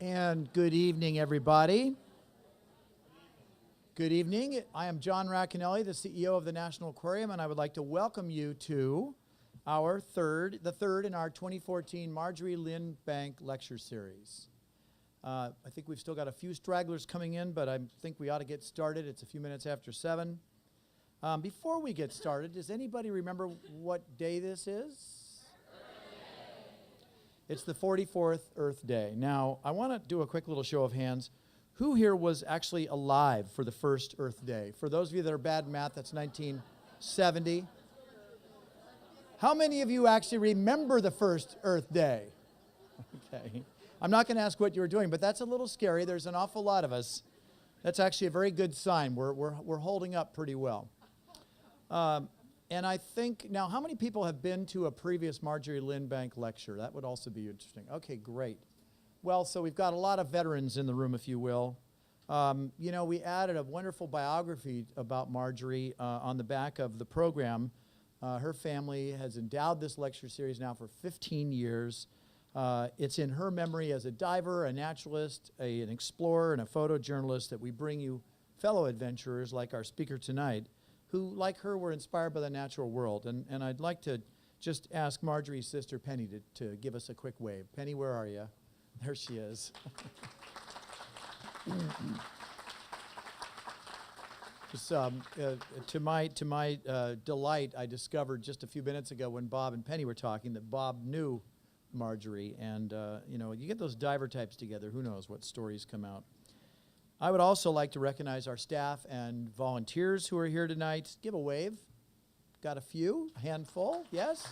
And good evening, everybody. Good evening. I am John Racanelli, the CEO of the National Aquarium, and I would like to welcome you to our the third in our 2014 Marjorie Lynn Bank Lecture Series. I think we've still got a few stragglers coming in, but I think we ought to get started. It's a few minutes after 7. Before we get started, does anybody remember what day this is? It's the 44th Earth Day. Now, I want to do a quick little show of hands. Who here was actually alive for the first Earth Day? For those of you that are bad in math, that's 1970. How many of you actually remember the first Earth Day? Okay. I'm not going to ask what you were doing, but that's a little scary. There's an awful lot of us. That's actually a very good sign. We're holding up pretty well. And I think, now, how many people have been to a previous Marjorie Lynn Bank lecture? That would also be interesting. Okay, great. Well, so we've got a lot of veterans in the room, if you will. You know, we added a wonderful biography about Marjorie on the back of the program. Her family has endowed this lecture series now for 15 years. It's in her memory as a diver, a naturalist, an explorer, and a photojournalist that we bring you fellow adventurers like our speaker tonight, who, like her, were inspired by the natural world. And I'd like to just ask Marjorie's sister, Penny, to give us a quick wave. Penny, where are you? There she is. Just, to my delight, I discovered just a few minutes ago when Bob and Penny were talking that Bob knew Marjorie. And, you know, you get those diver types together, who knows what stories come out. I would also like to recognize our staff and volunteers who are here tonight. Give a wave. Got a few, a handful, yes?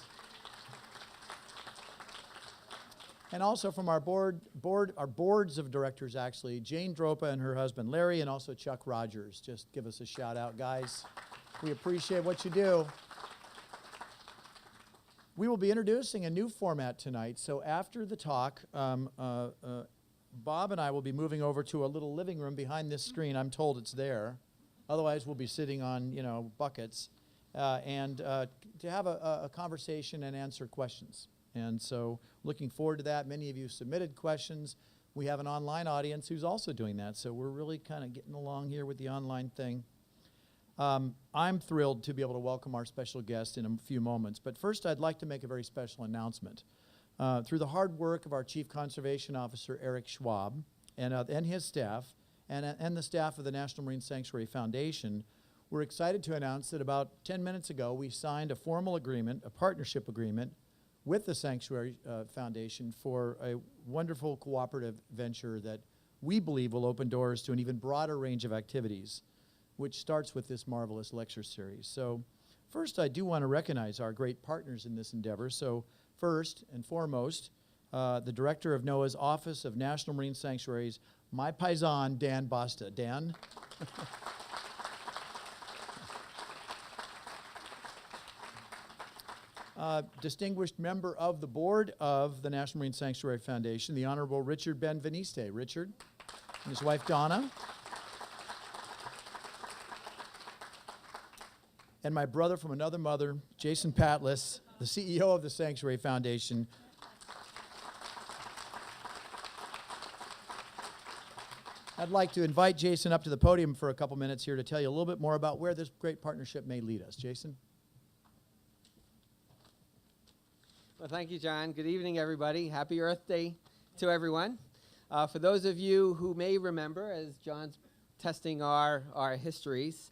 And also from our boards of directors, actually, Jane Dropa and her husband Larry, and also Chuck Rogers. Just give us a shout out, guys. We appreciate what you do. We will be introducing a new format tonight. So after the talk, Bob and I will be moving over to a little living room behind this screen. I'm told it's there. Otherwise, we'll be sitting on, you know, buckets, and to have a conversation and answer questions. And so looking forward to that. Many of you submitted questions. We have an online audience who's also doing that. So we're really kind of getting along here with the online thing. I'm thrilled to be able to welcome our special guest in a few moments. But first, I'd like to make a very special announcement. Through the hard work of our Chief Conservation Officer, Eric Schwab, and his staff, and the staff of the National Marine Sanctuary Foundation, we're excited to announce that about 10 minutes ago, we signed a formal agreement, a partnership agreement, with the Sanctuary Foundation for a wonderful cooperative venture that we believe will open doors to an even broader range of activities, which starts with this marvelous lecture series. So first, I do want to recognize our great partners in this endeavor. So first and foremost, the director of NOAA's Office of National Marine Sanctuaries, my paisan, Dan Basta. Dan? Distinguished member of the board of the National Marine Sanctuary Foundation, the Honorable Richard Benveniste. Richard and his wife, Donna. And my brother from another mother, Jason Patlis, the CEO of the Sanctuary Foundation. I'd like to invite Jason up to the podium for a couple minutes here to tell you a little bit more about where this great partnership may lead us. Jason? Well, thank you, John. Good evening, everybody. Happy Earth Day to everyone. For those of you who may remember, as John's testing our histories,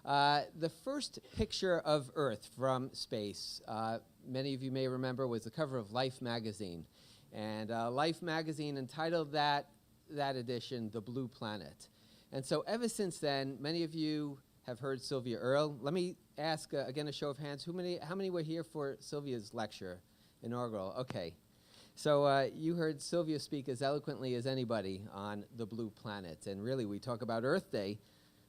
the first picture of Earth from space, many of you may remember, was the cover of Life magazine. And Life magazine entitled that edition, The Blue Planet. And so ever since then, many of you have heard Sylvia Earle. Let me ask, again, a show of hands. How many were here for Sylvia's lecture, inaugural? Okay. So you heard Sylvia speak as eloquently as anybody on The Blue Planet. And really, we talk about Earth Day.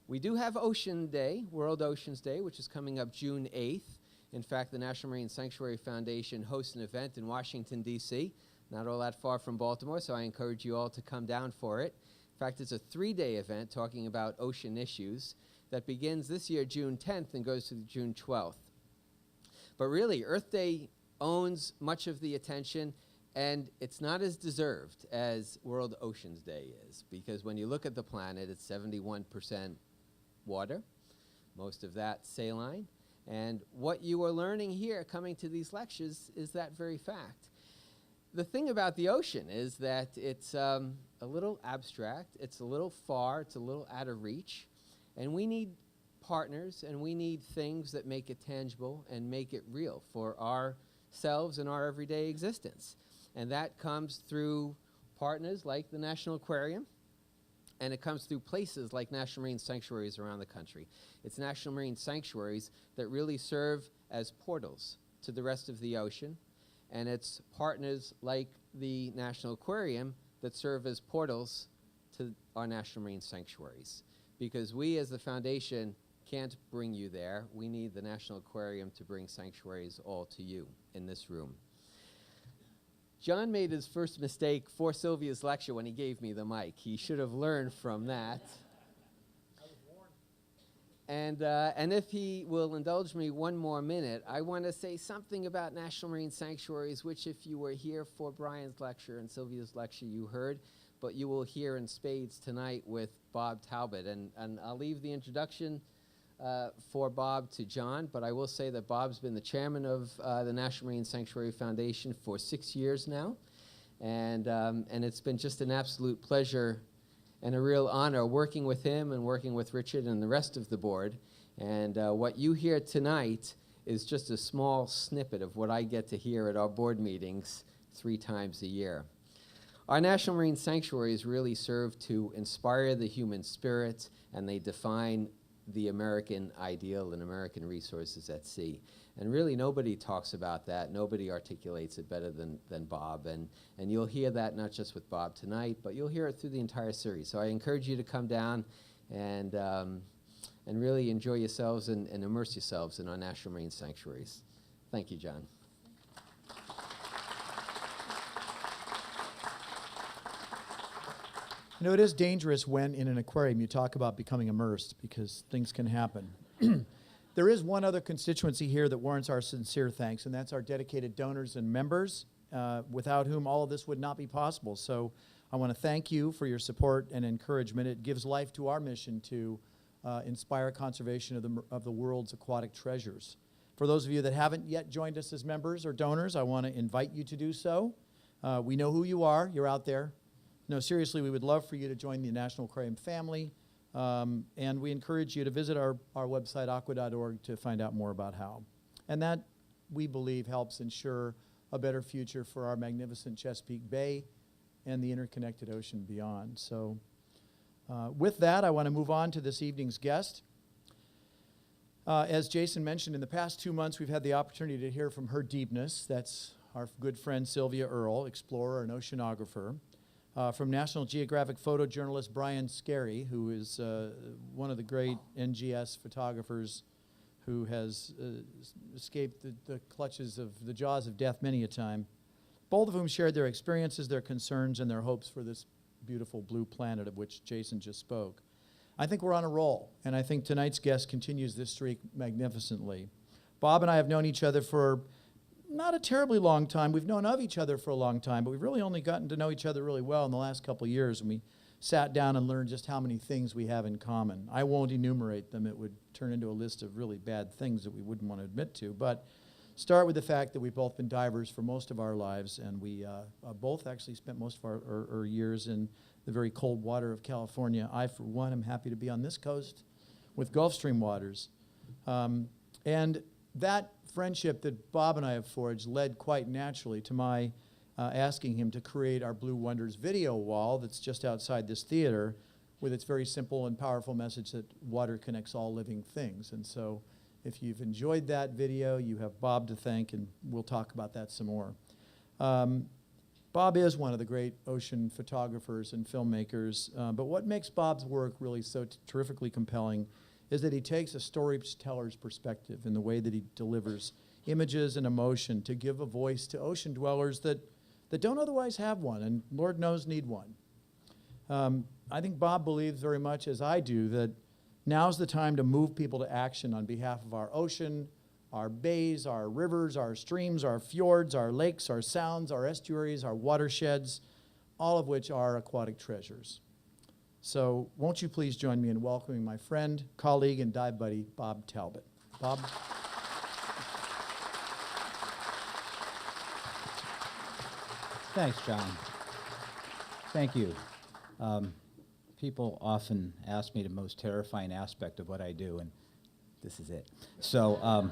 We do have Ocean Day, World Oceans Day, which is coming up June 8th. In fact, the National Marine Sanctuary Foundation hosts an event in Washington, D.C., not all that far from Baltimore, so I encourage you all to come down for it. In fact, it's a 3-day event talking about ocean issues that begins this year, June 10th, and goes to June 12th. But really, Earth Day owns much of the attention. And it's not as deserved as World Oceans Day is, because when you look at the planet, it's 71% water, most of that saline. And what you are learning here coming to these lectures is that very fact. The thing about the ocean is that it's a little abstract, it's a little far, it's a little out of reach, and we need partners and we need things that make it tangible and make it real for ourselves and our everyday existence. And that comes through partners like the National Aquarium, and it comes through places like national marine sanctuaries around the country. It's national marine sanctuaries that really serve as portals to the rest of the ocean, and it's partners like the National Aquarium that serve as portals to our national marine sanctuaries. Because we as the foundation can't bring you there. We need the National Aquarium to bring sanctuaries all to you in this room. John made his first mistake for Sylvia's lecture when he gave me the mic. He should have learned from that. I was warned. And if he will indulge me one more minute, I want to say something about national marine sanctuaries, which if you were here for Brian's lecture and Sylvia's lecture, you heard, but you will hear in spades tonight with Bob Talbot. And I'll leave the introduction for Bob to John, but I will say that Bob's been the chairman of the National Marine Sanctuary Foundation for 6 years now, and it's been just an absolute pleasure and a real honor working with him and working with Richard and the rest of the board. And what you hear tonight is just a small snippet of what I get to hear at our board meetings 3 times a year. Our National Marine Sanctuaries really serve to inspire the human spirit, and they define the American ideal and American resources at sea. And really nobody talks about that. Nobody articulates it better than Bob. And you'll hear that not just with Bob tonight, but you'll hear it through the entire series. So I encourage you to come down and really enjoy yourselves and immerse yourselves in our national marine sanctuaries. Thank you, John. You know, it is dangerous when in an aquarium you talk about becoming immersed, because things can happen. There is one other constituency here that warrants our sincere thanks, and that's our dedicated donors and members, without whom all of this would not be possible. So I want to thank you for your support and encouragement. It gives life to our mission to inspire conservation of the world's aquatic treasures. For those of you that haven't yet joined us as members or donors, I want to invite you to do so. We know who you are. You're out there. No, seriously, we would love for you to join the National Aquarium family, and we encourage you to visit our website, aqua.org, to find out more about how. And that, we believe, helps ensure a better future for our magnificent Chesapeake Bay and the interconnected ocean beyond. So with that, I want to move on to this evening's guest. As Jason mentioned, in the past 2 months, we've had the opportunity to hear from her deepness. That's our good friend Sylvia Earle, explorer and oceanographer. From National Geographic photojournalist Brian Scarry, who is one of the great NGS photographers who has escaped the clutches of the jaws of death many a time, both of whom shared their experiences, their concerns, and their hopes for this beautiful blue planet of which Jason just spoke. I think we're on a roll, and I think tonight's guest continues this streak magnificently. Bob and I have known each other for not a terribly long time. We've known of each other for a long time, but we've really only gotten to know each other really well in the last couple of years, and we sat down and learned just how many things we have in common. I won't enumerate them. It would turn into a list of really bad things that we wouldn't want to admit to, but start with the fact that we've both been divers for most of our lives, and we both actually spent most of our years in the very cold water of California. I, for one, am happy to be on this coast with Gulf Stream waters. And that friendship that Bob and I have forged led quite naturally to my asking him to create our Blue Wonders video wall that's just outside this theater with its very simple and powerful message that water connects all living things. And so if you've enjoyed that video, you have Bob to thank, and we'll talk about that some more. Bob is one of the great ocean photographers and filmmakers, but what makes Bob's work really so terrifically compelling is that he takes a storyteller's perspective in the way that he delivers images and emotion to give a voice to ocean dwellers that don't otherwise have one, and Lord knows need one. I think Bob believes very much, as I do, that now's the time to move people to action on behalf of our ocean, our bays, our rivers, our streams, our fjords, our lakes, our sounds, our estuaries, our watersheds, all of which are aquatic treasures. So won't you please join me in welcoming my friend, colleague, and dive buddy, Bob Talbot. Bob? Thanks, John. Thank you. People often ask me the most terrifying aspect of what I do, and this is it. So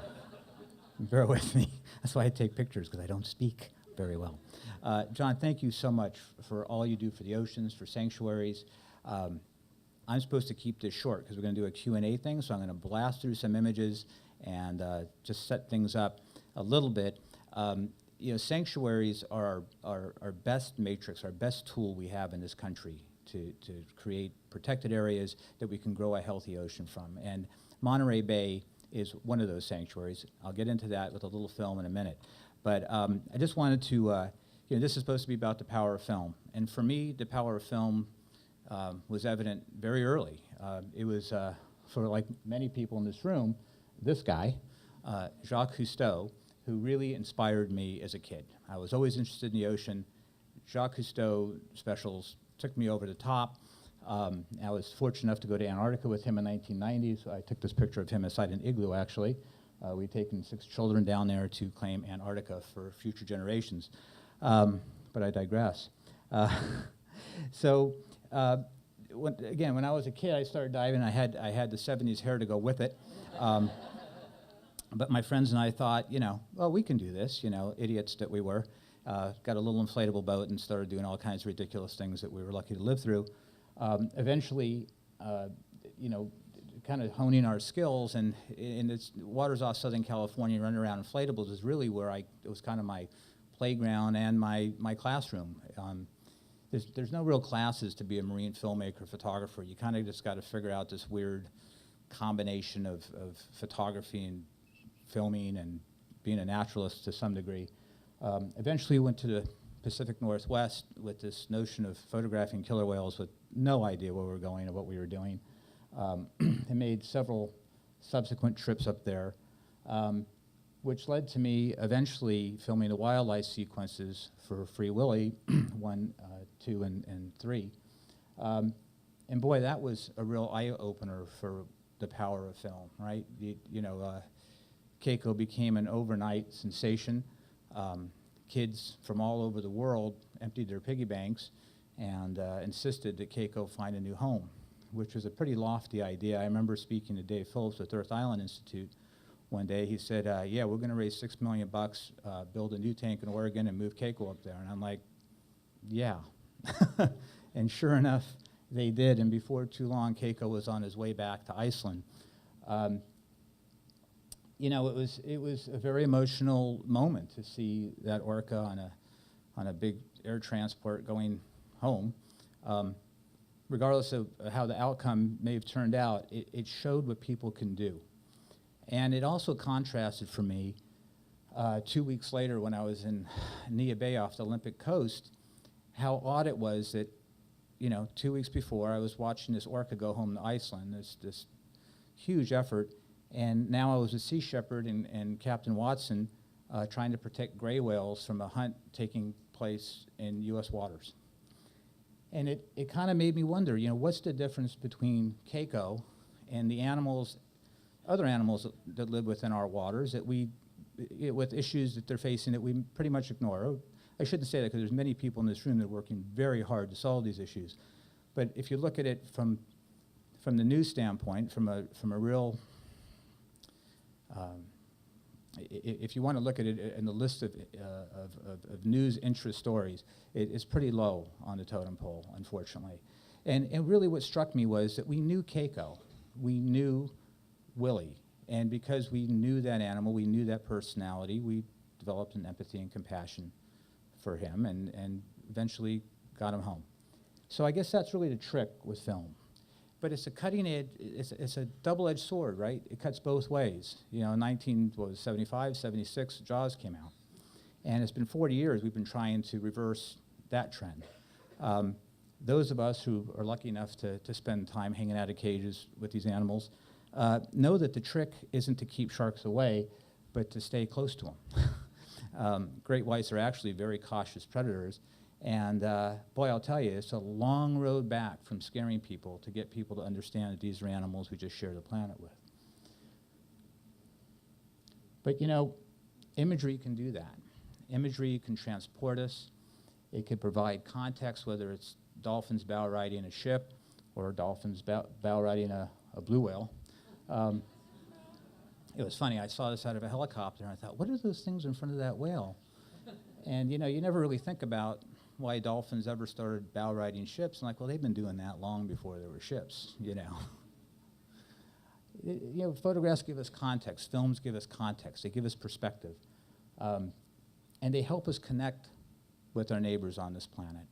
bear with me. That's why I take pictures, because I don't speak very well. John, thank you so much for all you do for the oceans, for sanctuaries. I'm supposed to keep this short because we're going to do a Q&A thing, so I'm going to blast through some images and just set things up a little bit. You know, sanctuaries are our best matrix, our best tool we have in this country to create protected areas that we can grow a healthy ocean from. And Monterey Bay is one of those sanctuaries. I'll get into that with a little film in a minute. But I just wanted to, you know, this is supposed to be about the power of film. And for me, the power of film was evident very early. It was, for like many people in this room, this guy, Jacques Cousteau, who really inspired me as a kid. I was always interested in the ocean. Jacques Cousteau specials took me over the top. I was fortunate enough to go to Antarctica with him in 1990, so I took this picture of him inside an igloo, actually. We'd taken 6 children down there to claim Antarctica for future generations. But I digress. When I was a kid, I started diving. I had the 70s hair to go with it. But my friends and I thought, you know, well, we can do this, you know, idiots that we were. Got a little inflatable boat and started doing all kinds of ridiculous things that we were lucky to live through. Eventually, you know, kind of honing our skills, and in the waters off Southern California, running around inflatables is really where it was kind of my playground and my classroom. There's no real classes to be a marine filmmaker, photographer. You kind of just got to figure out this weird combination of photography and filming and being a naturalist to some degree. Eventually went to the Pacific Northwest with this notion of photographing killer whales with no idea where we were going or what we were doing. I made several subsequent trips up there, which led to me eventually filming the wildlife sequences for Free Willy 1, 2, and 3. And boy, that was a real eye-opener for the power of film, right? Keiko became an overnight sensation. Kids from all over the world emptied their piggy banks and insisted that Keiko find a new home, which was a pretty lofty idea. I remember speaking to Dave Phillips with Earth Island Institute one day. He said, yeah, we're going to raise $6 million, build a new tank in Oregon, and move Keiko up there. And I'm like, yeah. And sure enough, they did. And before too long, Keiko was on his way back to Iceland. You know, it was a very emotional moment to see that orca on a big air transport going home. Regardless of how the outcome may have turned out, it showed what people can do. And it also contrasted for me 2 weeks later when I was in Nia Bay off the Olympic coast, how odd it was that, you know, 2 weeks before I was watching this orca go home to Iceland, this huge effort, and now I was a sea shepherd and Captain Watson trying to protect gray whales from a hunt taking place in U.S. waters. And it kind of made me wonder, you know, what's the difference between Keiko and the animals, other animals that live within our waters that with issues that they're facing that we pretty much ignore. I shouldn't say that because there's many people in this room that are working very hard to solve these issues. But if you look at it from the news standpoint, from a real, if you want to look at it in the list of news interest stories, it's pretty low on the totem pole, unfortunately. And really what struck me was that we knew Keiko, we knew Willie, and because we knew that animal, we knew that personality, we developed an empathy and compassion for him and eventually got him home. So I guess that's really the trick with film. But it's a cutting edge, it's a double-edged sword, right? It cuts both ways. You know, 1975, 76, Jaws came out. And it's been 40 years we've been trying to reverse that trend. Those of us who are lucky enough to spend time hanging out of cages with these animals know that the trick isn't to keep sharks away, but to stay close to them. Great whites are actually very cautious predators, and boy, I'll tell you, it's a long road back from scaring people to get people to understand that these are animals we just share the planet with. But you know, imagery can do that. Imagery can transport us. It could provide context, whether it's dolphins bow riding a ship or dolphins bow riding a blue whale. It was funny, I saw this out of a helicopter and I thought, what are those things in front of that whale? And you know, you never really think about why dolphins ever started bow riding ships. And like, well, they've been doing that long before there were ships, you know. You know, photographs give us context, films give us context, they give us perspective. And they help us connect with our neighbors on this planet.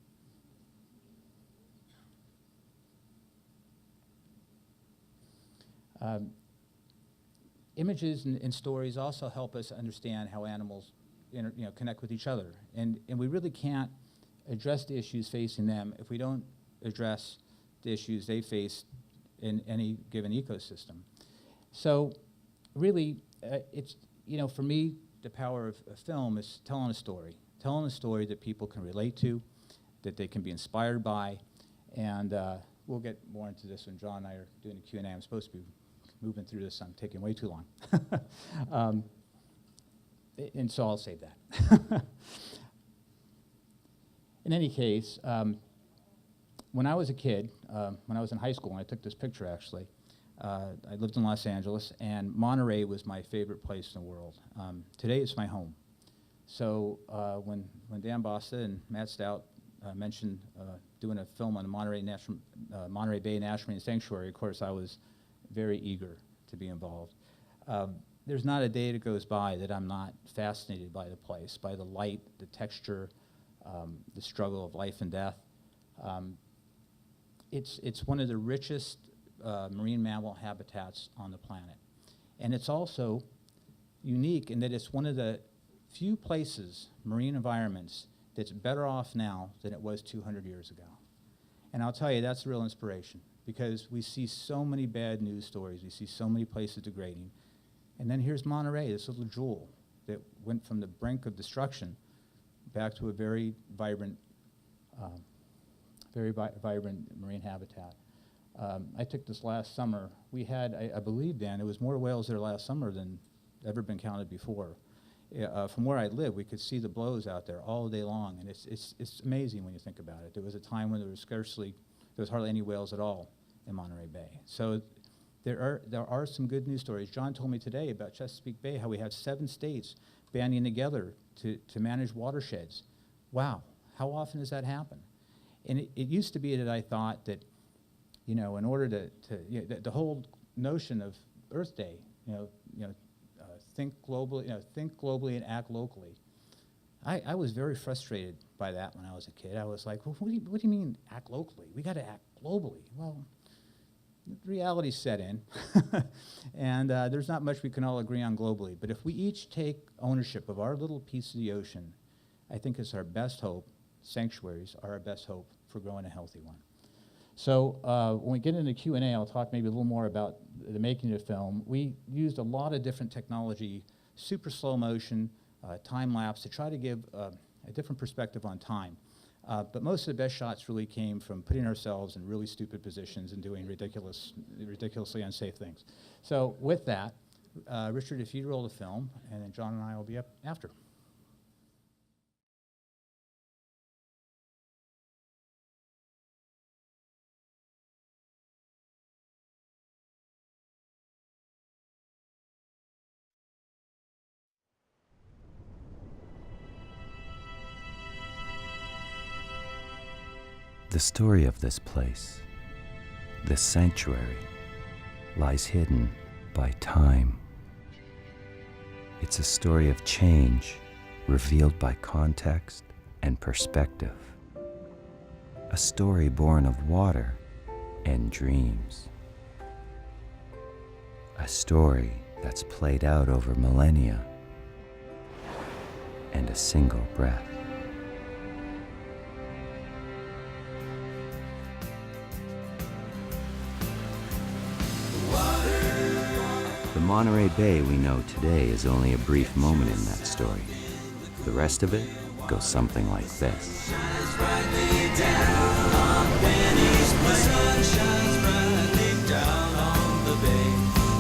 Images and stories also help us understand how animals connect with each other. And we really can't address the issues facing them if we don't address the issues they face in any given ecosystem. So really, it's, you know, for me, the power of film is telling a story that people can relate to, that they can be inspired by, and we'll get more into this when John and I are doing the Q&A. I'm supposed to be moving through this. I'm taking way too long. And so I'll save that. In any case, when I was a kid, when I was in high school, and I took this picture actually, I lived in Los Angeles, and Monterey was my favorite place in the world. Today it's my home. So when Dan Bassa and Matt Stout mentioned doing a film on the Monterey Bay National Marine Sanctuary, of course I was very eager to be involved. There's not a day that goes by that I'm not fascinated by the place, by the light, the texture, the struggle of life and death. It's one of the richest marine mammal habitats on the planet. And it's also unique in that it's one of the few places, marine environments, that's better off now than it was 200 years ago. And I'll tell you, that's a real inspiration, because we see so many bad news stories, we see so many places degrading. And then here's Monterey, this little jewel that went from the brink of destruction back to a very vibrant marine habitat. I took this last summer. We had, I believe, Dan, it was more whales there last summer than ever been counted before. From where I live, we could see the blows out there all day long, and it's amazing when you think about it. There was a time when there was hardly any whales at all in Monterey Bay. So there are some good news stories. John told me today about Chesapeake Bay, how we have 7 states banding together to manage watersheds. Wow, how often does that happen? And it used to be that I thought that, you know, in order the whole notion of Earth Day, think globally and act locally. I was very frustrated by that when I was a kid. I was like, well, what do you mean act locally? We got to act globally. Well, reality set in, and there's not much we can all agree on globally. But if we each take ownership of our little piece of the ocean, I think it's our best hope. Sanctuaries are our best hope for growing a healthy one. So when we get into Q&A, I'll talk maybe a little more about the making of the film. We used a lot of different technology, super slow motion, time lapse, to try to give a different perspective on time. But most of the best shots really came from putting ourselves in really stupid positions and doing ridiculously unsafe things. So with that, Richard, if you roll the film, and then John and I will be up after. The story of this place, this sanctuary, lies hidden by time. It's a story of change revealed by context and perspective. A story born of water and dreams. A story that's played out over millennia and a single breath. The Monterey Bay we know today is only a brief moment in that story. The rest of it goes something like this.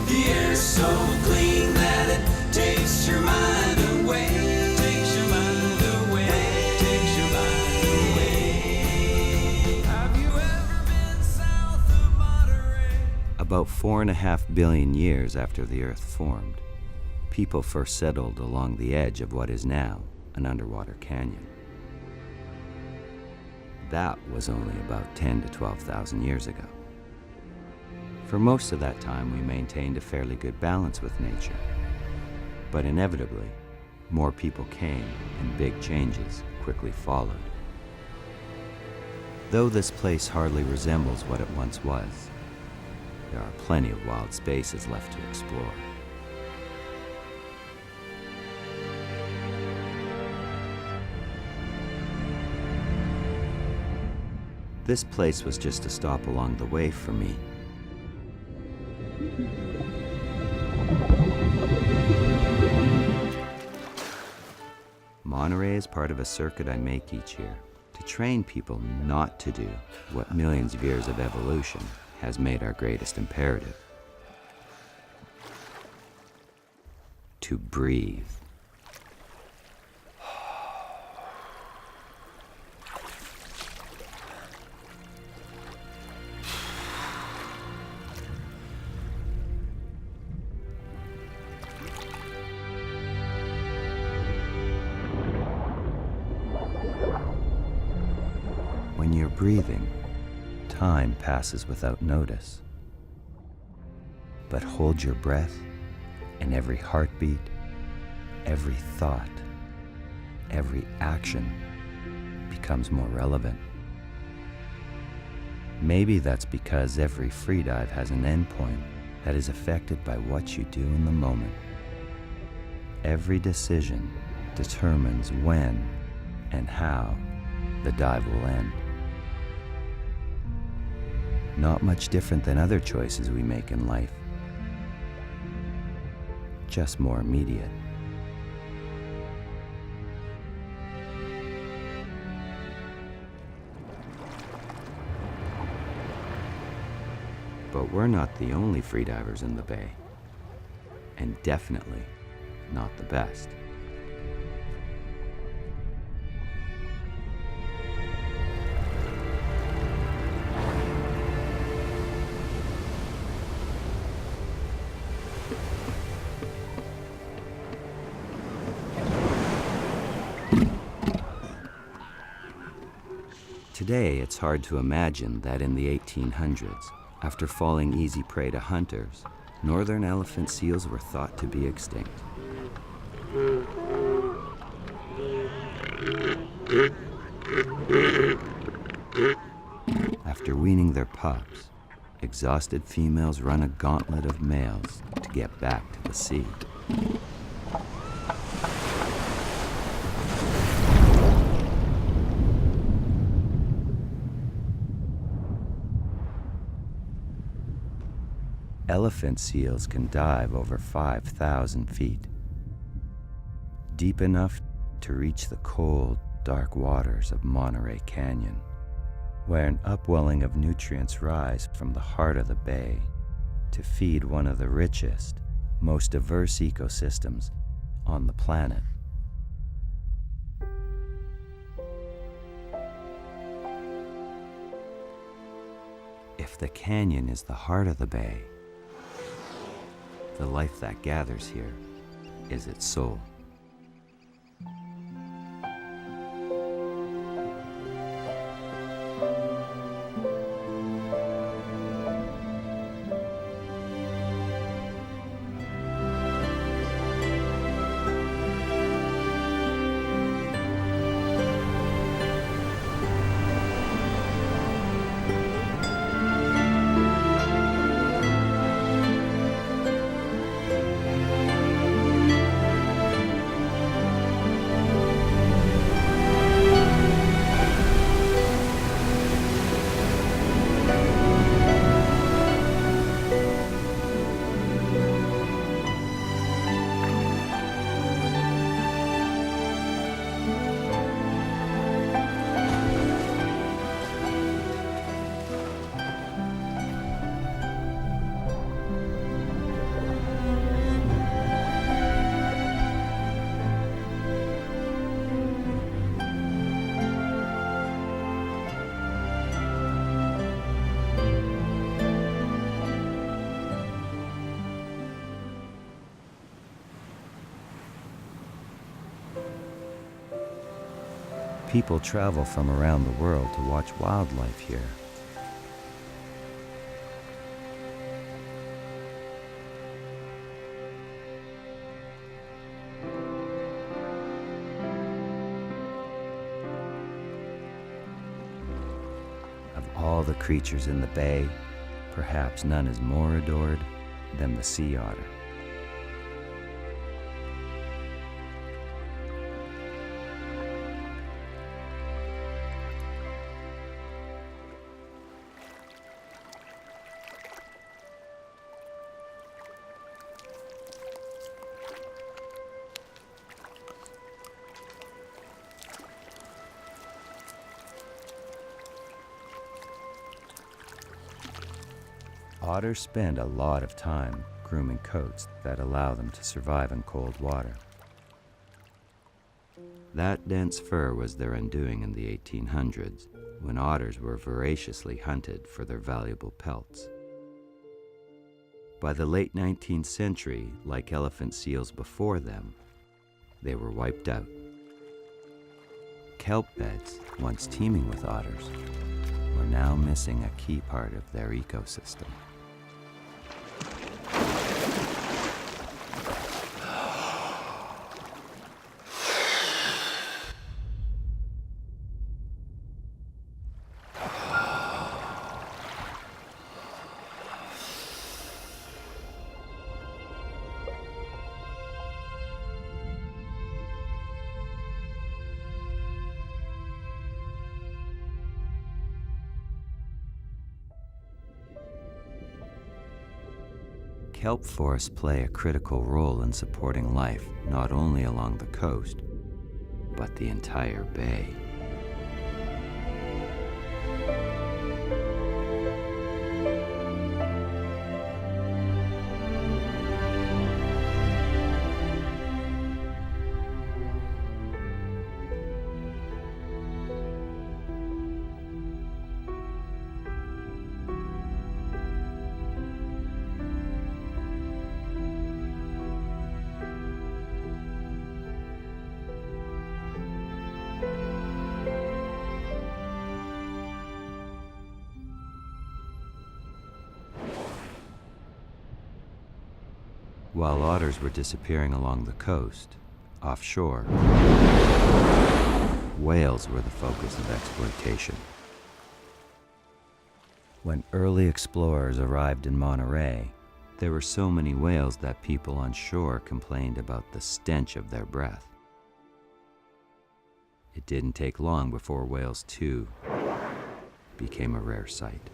The air's so clean that it takes your mind away. Takes your mind away. Takes your mind away. Have you ever been south of Monterey? About 4.5 billion years after the Earth formed, people first settled along the edge of what is now an underwater canyon. That was only about 10 to 12,000 years ago. For most of that time, we maintained a fairly good balance with nature. But inevitably, more people came and big changes quickly followed. Though this place hardly resembles what it once was, there are plenty of wild spaces left to explore. This place was just a stop along the way for me. Monterey is part of a circuit I make each year to train people not to do what millions of years of evolution has made our greatest imperative: to breathe. When you're breathing, time passes without notice. But hold your breath, and every heartbeat, every thought, every action becomes more relevant. Maybe that's because every freedive has an endpoint that is affected by what you do in the moment. Every decision determines when and how the dive will end. Not much different than other choices we make in life, just more immediate. But we're not the only freedivers in the bay, and definitely not the best. Today, it's hard to imagine that in the 1800s, after falling easy prey to hunters, northern elephant seals were thought to be extinct. After weaning their pups, exhausted females run a gauntlet of males to get back to the sea. Elephant seals can dive over 5,000 feet, deep enough to reach the cold, dark waters of Monterey Canyon, where an upwelling of nutrients rise from the heart of the bay to feed one of the richest, most diverse ecosystems on the planet. If the canyon is the heart of the bay, the life that gathers here is its soul. People travel from around the world to watch wildlife here. Of all the creatures in the bay, perhaps none is more adored than the sea otter. Otters spend a lot of time grooming coats that allow them to survive in cold water. That dense fur was their undoing in the 1800s, when otters were voraciously hunted for their valuable pelts. By the late 19th century, like elephant seals before them, they were wiped out. Kelp beds, once teeming with otters, were now missing a key part of their ecosystem. Kelp forests play a critical role in supporting life not only along the coast, but the entire bay. While otters were disappearing along the coast, offshore, whales were the focus of exploitation. When early explorers arrived in Monterey, there were so many whales that people on shore complained about the stench of their breath. It didn't take long before whales, too, became a rare sight.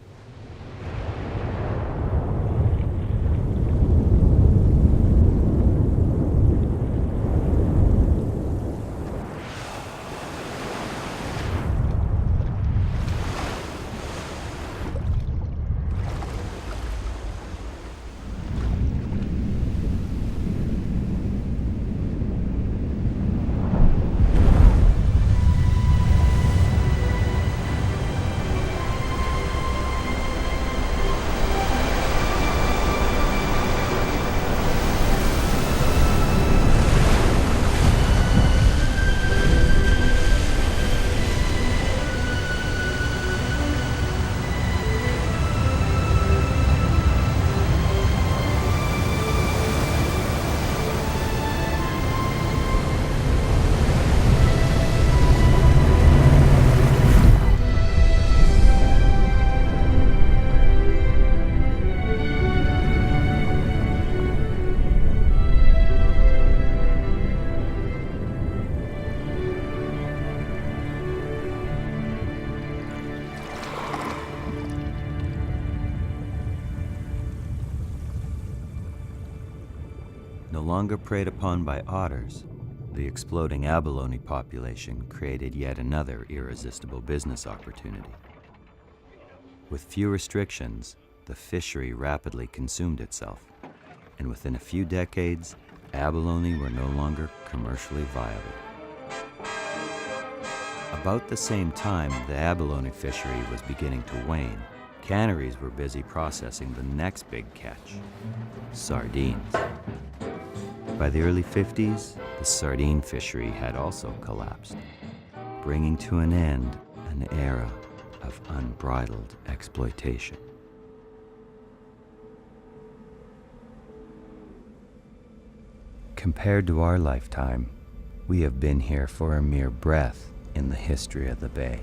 No longer preyed upon by otters, the exploding abalone population created yet another irresistible business opportunity. With few restrictions, the fishery rapidly consumed itself, and within a few decades, abalone were no longer commercially viable. About the same time the abalone fishery was beginning to wane, canneries were busy processing the next big catch, sardines. By the early 50s, the sardine fishery had also collapsed. bringing to an end an era of unbridled exploitation. Compared to our lifetime, we have been here for a mere breath in the history of the bay.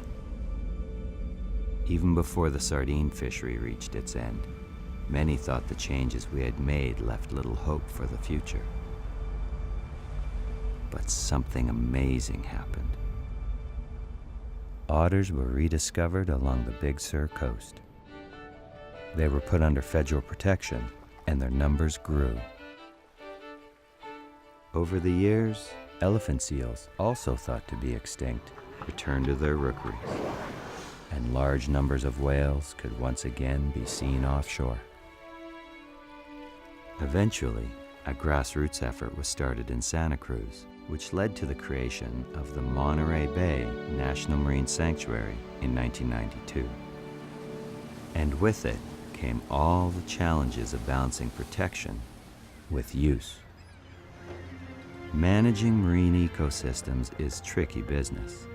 Even before the sardine fishery reached its end, many thought the changes we had made left little hope for the future. But something amazing happened. Otters were rediscovered along the Big Sur coast. They were put under federal protection, and their numbers grew. Over the years, elephant seals, also thought to be extinct, returned to their rookeries, and large numbers of whales could once again be seen offshore. Eventually, a grassroots effort was started in Santa Cruz, which led to the creation of the Monterey Bay National Marine Sanctuary in 1992. And with it came all the challenges of balancing protection with use. Managing marine ecosystems is tricky business,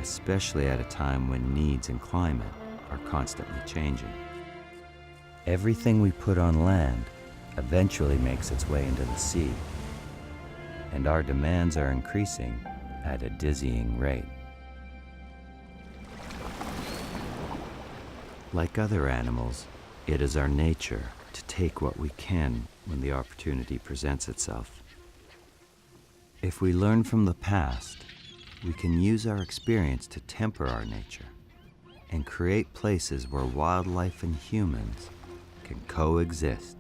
especially at a time when needs and climate are constantly changing. Everything we put on land eventually makes its way into the sea, and our demands are increasing at a dizzying rate. Like other animals, it is our nature to take what we can when the opportunity presents itself. If we learn from the past, we can use our experience to temper our nature and create places where wildlife and humans can coexist.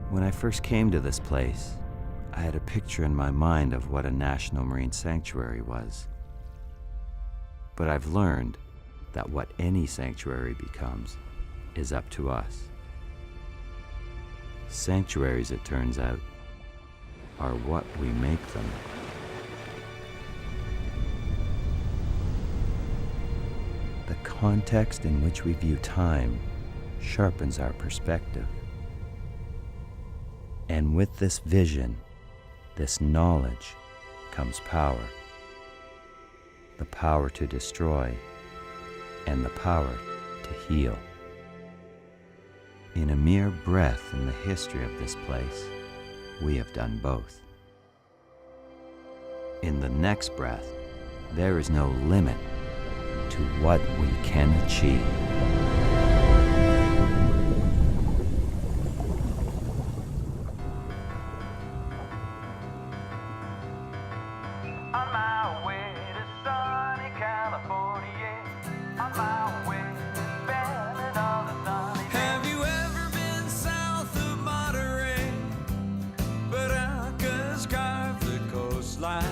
When I first came to this place, I had a picture in my mind of what a national marine sanctuary was. But I've learned that what any sanctuary becomes is up to us. Sanctuaries, it turns out, are what we make them. The context in which we view time sharpens our perspective. And with this vision, this knowledge, comes power. The power to destroy and the power to heal. In a mere breath in the history of this place, we have done both. In the next breath, there is no limit to what we can achieve. Have you ever been south of Monterey? Baracas carve the coastline,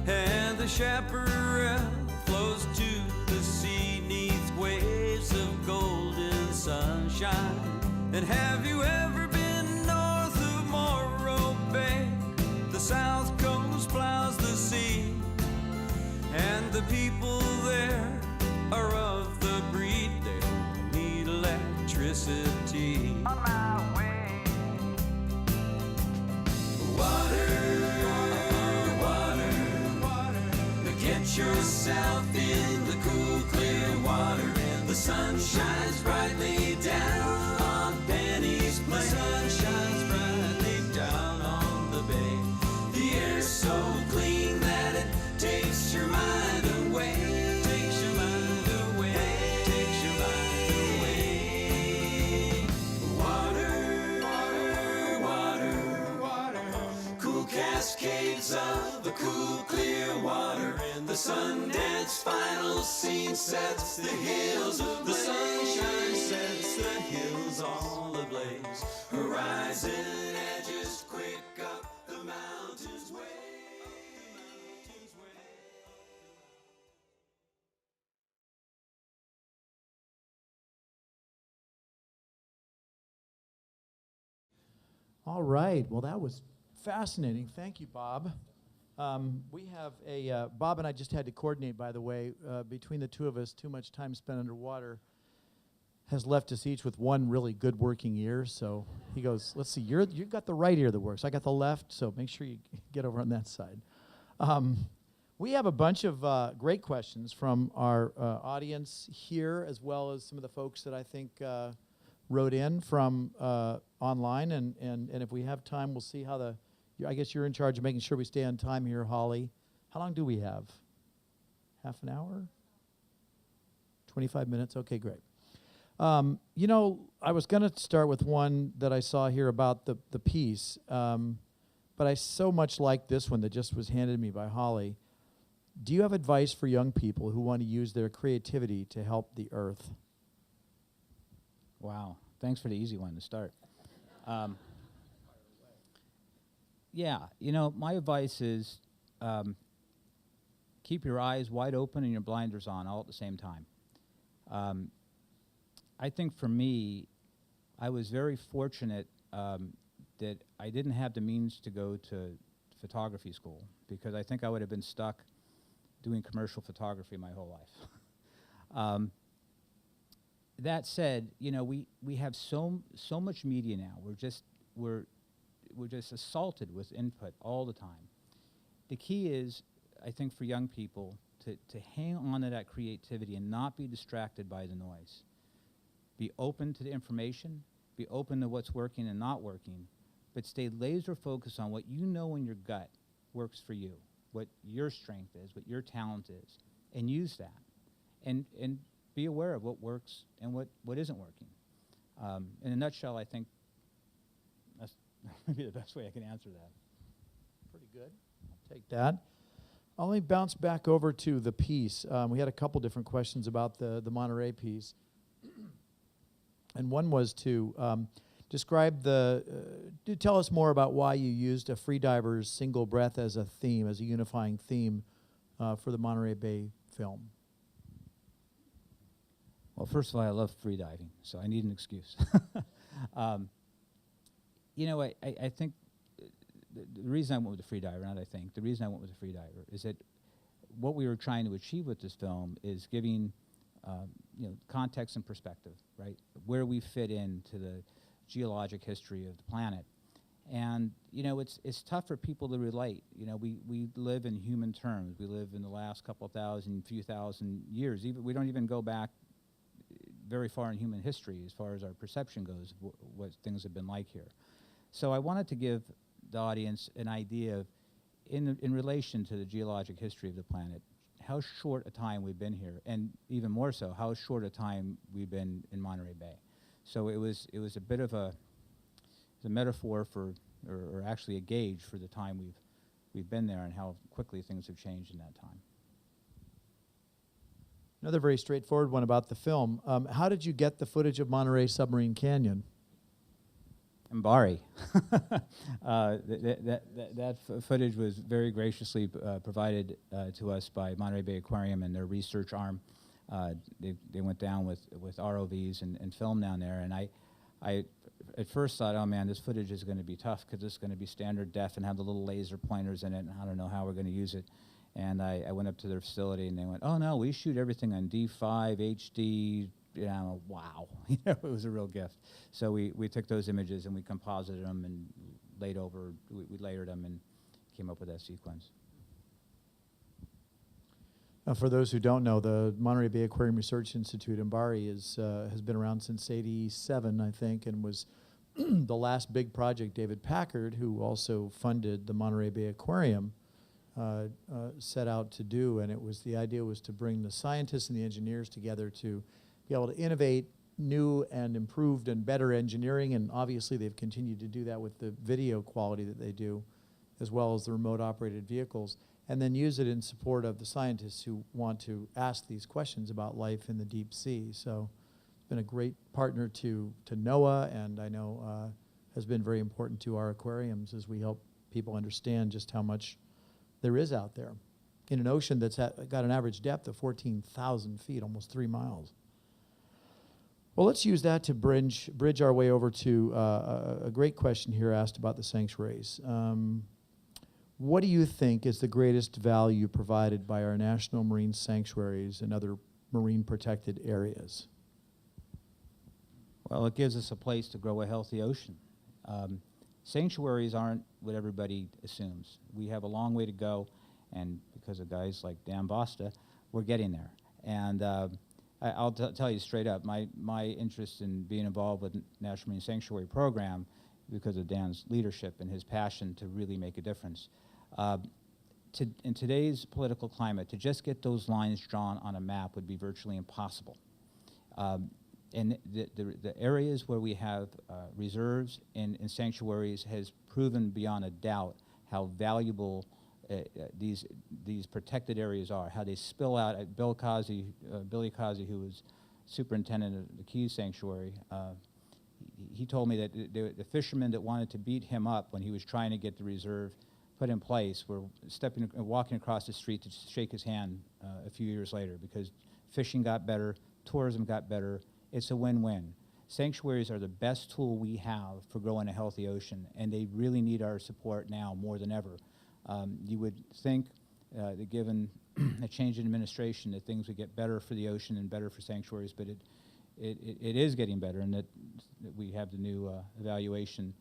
and the chaparral flows to the sea neath waves of golden sunshine. And have you ever been north of Morro Bay? The south coast plows the sea, and the people there are of the breed they don't need electricity. On my way. Water, water, water. Get yourself in the cool, clear water, and the sun shines brightly down on Benny's Plain. The sun shines brightly down on the bay. The air's so clean that it takes your mind away. Takes your mind away. Takes your mind away. Sundance final scene sets the hills ablaze. The sunshine sets the hills all ablaze. Horizon edges quick up the mountain's way. All right. Well, that was fascinating. Thank you, Bob. We have a, Bob and I just had to coordinate, by the way, between the two of us, too much time spent underwater has left us each with one really good working ear. So he goes, let's see, you've got the right ear that works. I got the left, so make sure you get over on that side. We have a bunch of great questions from our audience here, as well as some of the folks that I think wrote in from online. And if we have time, we'll see how the, I guess you're in charge of making sure we stay on time here, Holly. How long do we have? Half an hour? 25 minutes? Okay, great. You know, I was going to start with one that I saw here about the piece, but I so much like this one that just was handed me by Holly. Do you have advice for young people who want to use their creativity to help the earth? Wow, thanks for the easy one to start. Yeah, you know, my advice is keep your eyes wide open and your blinders on all at the same time. I think for me, I was very fortunate that I didn't have the means to go to photography school, because I think I would have been stuck doing commercial photography my whole life. That said, you know, we have so much media now. We're just assaulted with input all the time. The key is, I think, for young people to hang on to that creativity and not be distracted by the noise. Be open to the information, be open to what's working and not working, but stay laser focused on what you know in your gut works for you, what your strength is, what your talent is, and use that. And be aware of what works and what isn't working. In a nutshell, I think that's maybe the best way I can answer that. Pretty good. I'll take that. I'll only bounce back over to the piece. We had a couple different questions about the Monterey piece. And one was to describe do tell us more about why you used a freediver's single breath as a theme, as a unifying theme for the Monterey Bay film. Well, first of all, I love freediving, so I need an excuse. You know, I think the reason I went with the freediver, the reason I went with the freediver is that what we were trying to achieve with this film is giving you know, context and perspective, right? Where we fit into the geologic history of the planet. And, you know, it's tough for people to relate. You know, we live in human terms. We live in the last few thousand years. We don't even go back very far in human history as far as our perception goes of what things have been like here. So I wanted to give the audience an idea of, in relation to the geologic history of the planet, how short a time we've been here, and even more so, how short a time we've been in Monterey Bay. So it was a bit of a metaphor for, or actually a gauge for the time we've been there and how quickly things have changed in that time. Another very straightforward one about the film. How did you get the footage of Monterey Submarine Canyon? Mbari. That footage was very graciously provided to us by Monterey Bay Aquarium and their research arm. They went down with ROVs and filmed down there, and I at first thought, oh man, this footage is going to be tough because it's going to be standard def and have the little laser pointers in it, and I don't know how we're going to use it. And I went up to their facility, and they went, oh no, we shoot everything on D5 HD. You know, wow, you know, it was a real gift. So we took those images and we composited them and we layered them and came up with that sequence. For those who don't know, the Monterey Bay Aquarium Research Institute in Bari has been around since '87, I think, and was the last big project David Packard, who also funded the Monterey Bay Aquarium, set out to do. And the idea was to bring the scientists and the engineers together to be able to innovate new and improved and better engineering, and obviously they've continued to do that with the video quality that they do, as well as the remote operated vehicles. and then use it in support of the scientists who want to ask these questions about life in the deep sea. So it's been a great partner to NOAA, and I know has been very important to our aquariums as we help people understand just how much there is out there in an ocean that's got an average depth of 14,000 feet, almost 3 miles. Well, let's use that to bridge our way over to a great question here asked about the sanctuaries. What do you think is the greatest value provided by our national marine sanctuaries and other marine protected areas? Well, it gives us a place to grow a healthy ocean. Sanctuaries aren't what everybody assumes. We have a long way to go, and because of guys like Dan Bosta, we're getting there. And I'll tell you straight up, my interest in being involved with National Marine Sanctuary Program, because of Dan's leadership and his passion to really make a difference. In today's political climate, to just get those lines drawn on a map would be virtually impossible. And the areas where we have reserves and sanctuaries has proven beyond a doubt how valuable these protected areas are, how they spill out. Billy Causey, who was superintendent of the Keys Sanctuary, he told me that the fishermen that wanted to beat him up when he was trying to get the reserve put in place were walking across the street to shake his hand a few years later, because fishing got better, tourism got better. It's a win-win. Sanctuaries are the best tool we have for growing a healthy ocean, and they really need our support now more than ever. You would think that given a change in administration that things would get better for the ocean and better for sanctuaries, but it is getting better, and that we have the new evaluation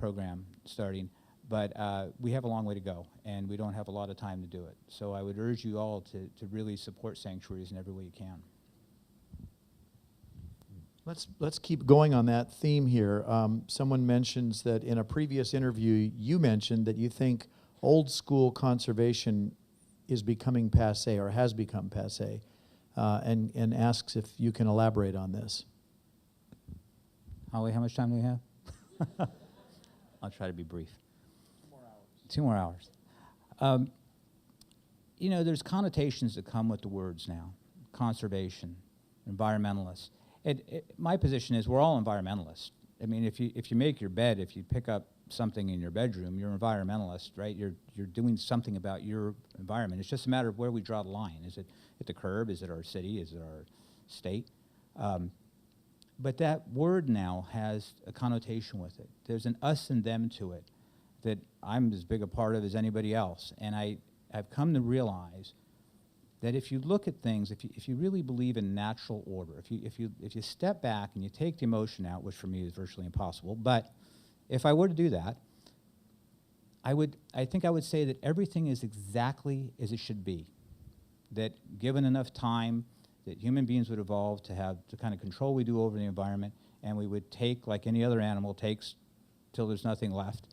program starting. But we have a long way to go, and we don't have a lot of time to do it. So I would urge you all to really support sanctuaries in every way you can. Let's keep going on that theme here. Someone mentions that in a previous interview, you mentioned that you think old school conservation is becoming passé or has become passé, and asks if you can elaborate on this. Holly, how much time do we have? I'll try to be brief. 2 more hours. You know, there's connotations that come with the words now. Conservation, environmentalist. My position is we're all environmentalists. I mean, if you make your bed, if you pick up something in your bedroom, you're an environmentalist, right? You're doing something about your environment. It's just a matter of where we draw the line. Is it at the curb? Is it our city? Is it our state? But that word now has a connotation with it. There's an us and them to it that I'm as big a part of as anybody else. And I've come to realize that if you look at things, if you really believe in natural order, if you step back and you take the emotion out, which for me is virtually impossible, but if I were to do that, I think I would say that everything is exactly as it should be. That given enough time, that human beings would evolve to have the kind of control we do over the environment, and we would take, like any other animal takes, till there's nothing left,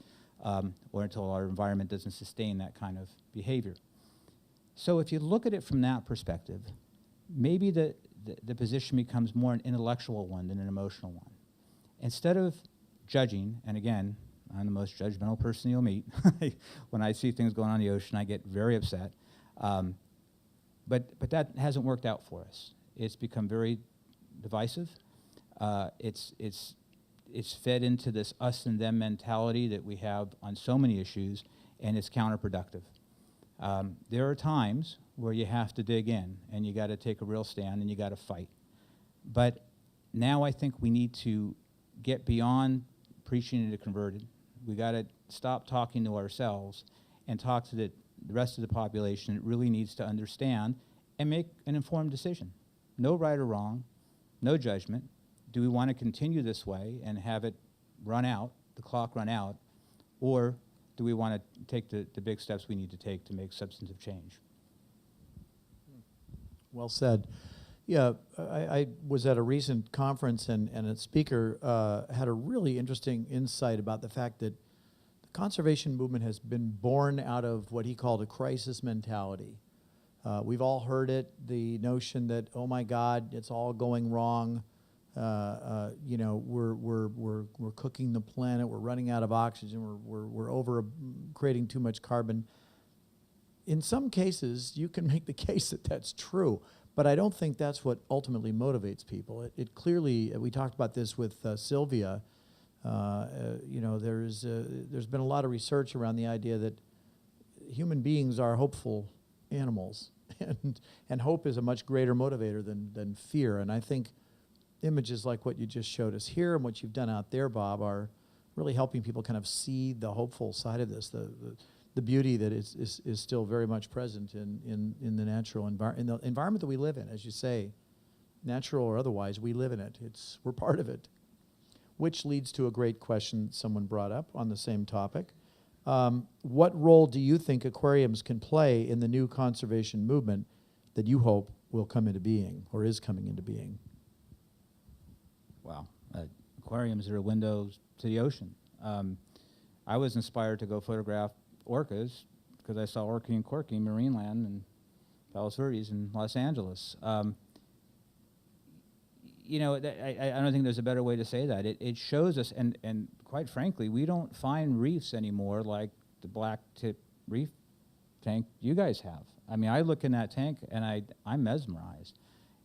or until our environment doesn't sustain that kind of behavior. So if you look at it from that perspective, maybe the position becomes more an intellectual one than an emotional one. Instead of judging, and again, I'm the most judgmental person you'll meet. When I see things going on in the ocean, I get very upset. But that hasn't worked out for us. It's become very divisive. It's fed into this us and them mentality that we have on so many issues, and it's counterproductive. There are times where you have to dig in, and you got to take a real stand, and you got to fight. But now I think we need to get beyond preaching to the converted. We got to stop talking to ourselves and talk to the rest of the population that really needs to understand and make an informed decision. No right or wrong, no judgment. Do we want to continue this way and have it run out, the clock run out, or do we want to take the big steps we need to take to make substantive change? Well said. Yeah, I was at a recent conference, and a speaker had a really interesting insight about the fact that the conservation movement has been born out of what he called a crisis mentality. We've all heard it, the notion that, oh my God, it's all going wrong. You know, we're cooking the planet. We're running out of oxygen. We're over creating too much carbon. in some cases, you can make the case that that's true, but I don't think that's what ultimately motivates people. It clearly, we talked about this with Sylvia. You know, there's been a lot of research around the idea that human beings are hopeful animals, and hope is a much greater motivator than fear. And I think images like what you just showed us here and what you've done out there, Bob, are really helping people kind of see the hopeful side of this, the beauty that is still very much present in the natural in the environment that we live in. As you say, natural or otherwise, we live in it. We're part of it. Which leads to a great question someone brought up on the same topic. What role do you think aquariums can play in the new conservation movement that you hope will come into being or is coming into being? Wow. Aquariums are windows to the ocean. I was inspired to go photograph orcas because I saw Orky and Corky Marineland and Palos Verdes in Los Angeles. You know, I don't think there's a better way to say that. It shows us, and quite frankly, we don't find reefs anymore like the black tip reef tank you guys have. I mean, I look in that tank and I'm mesmerized.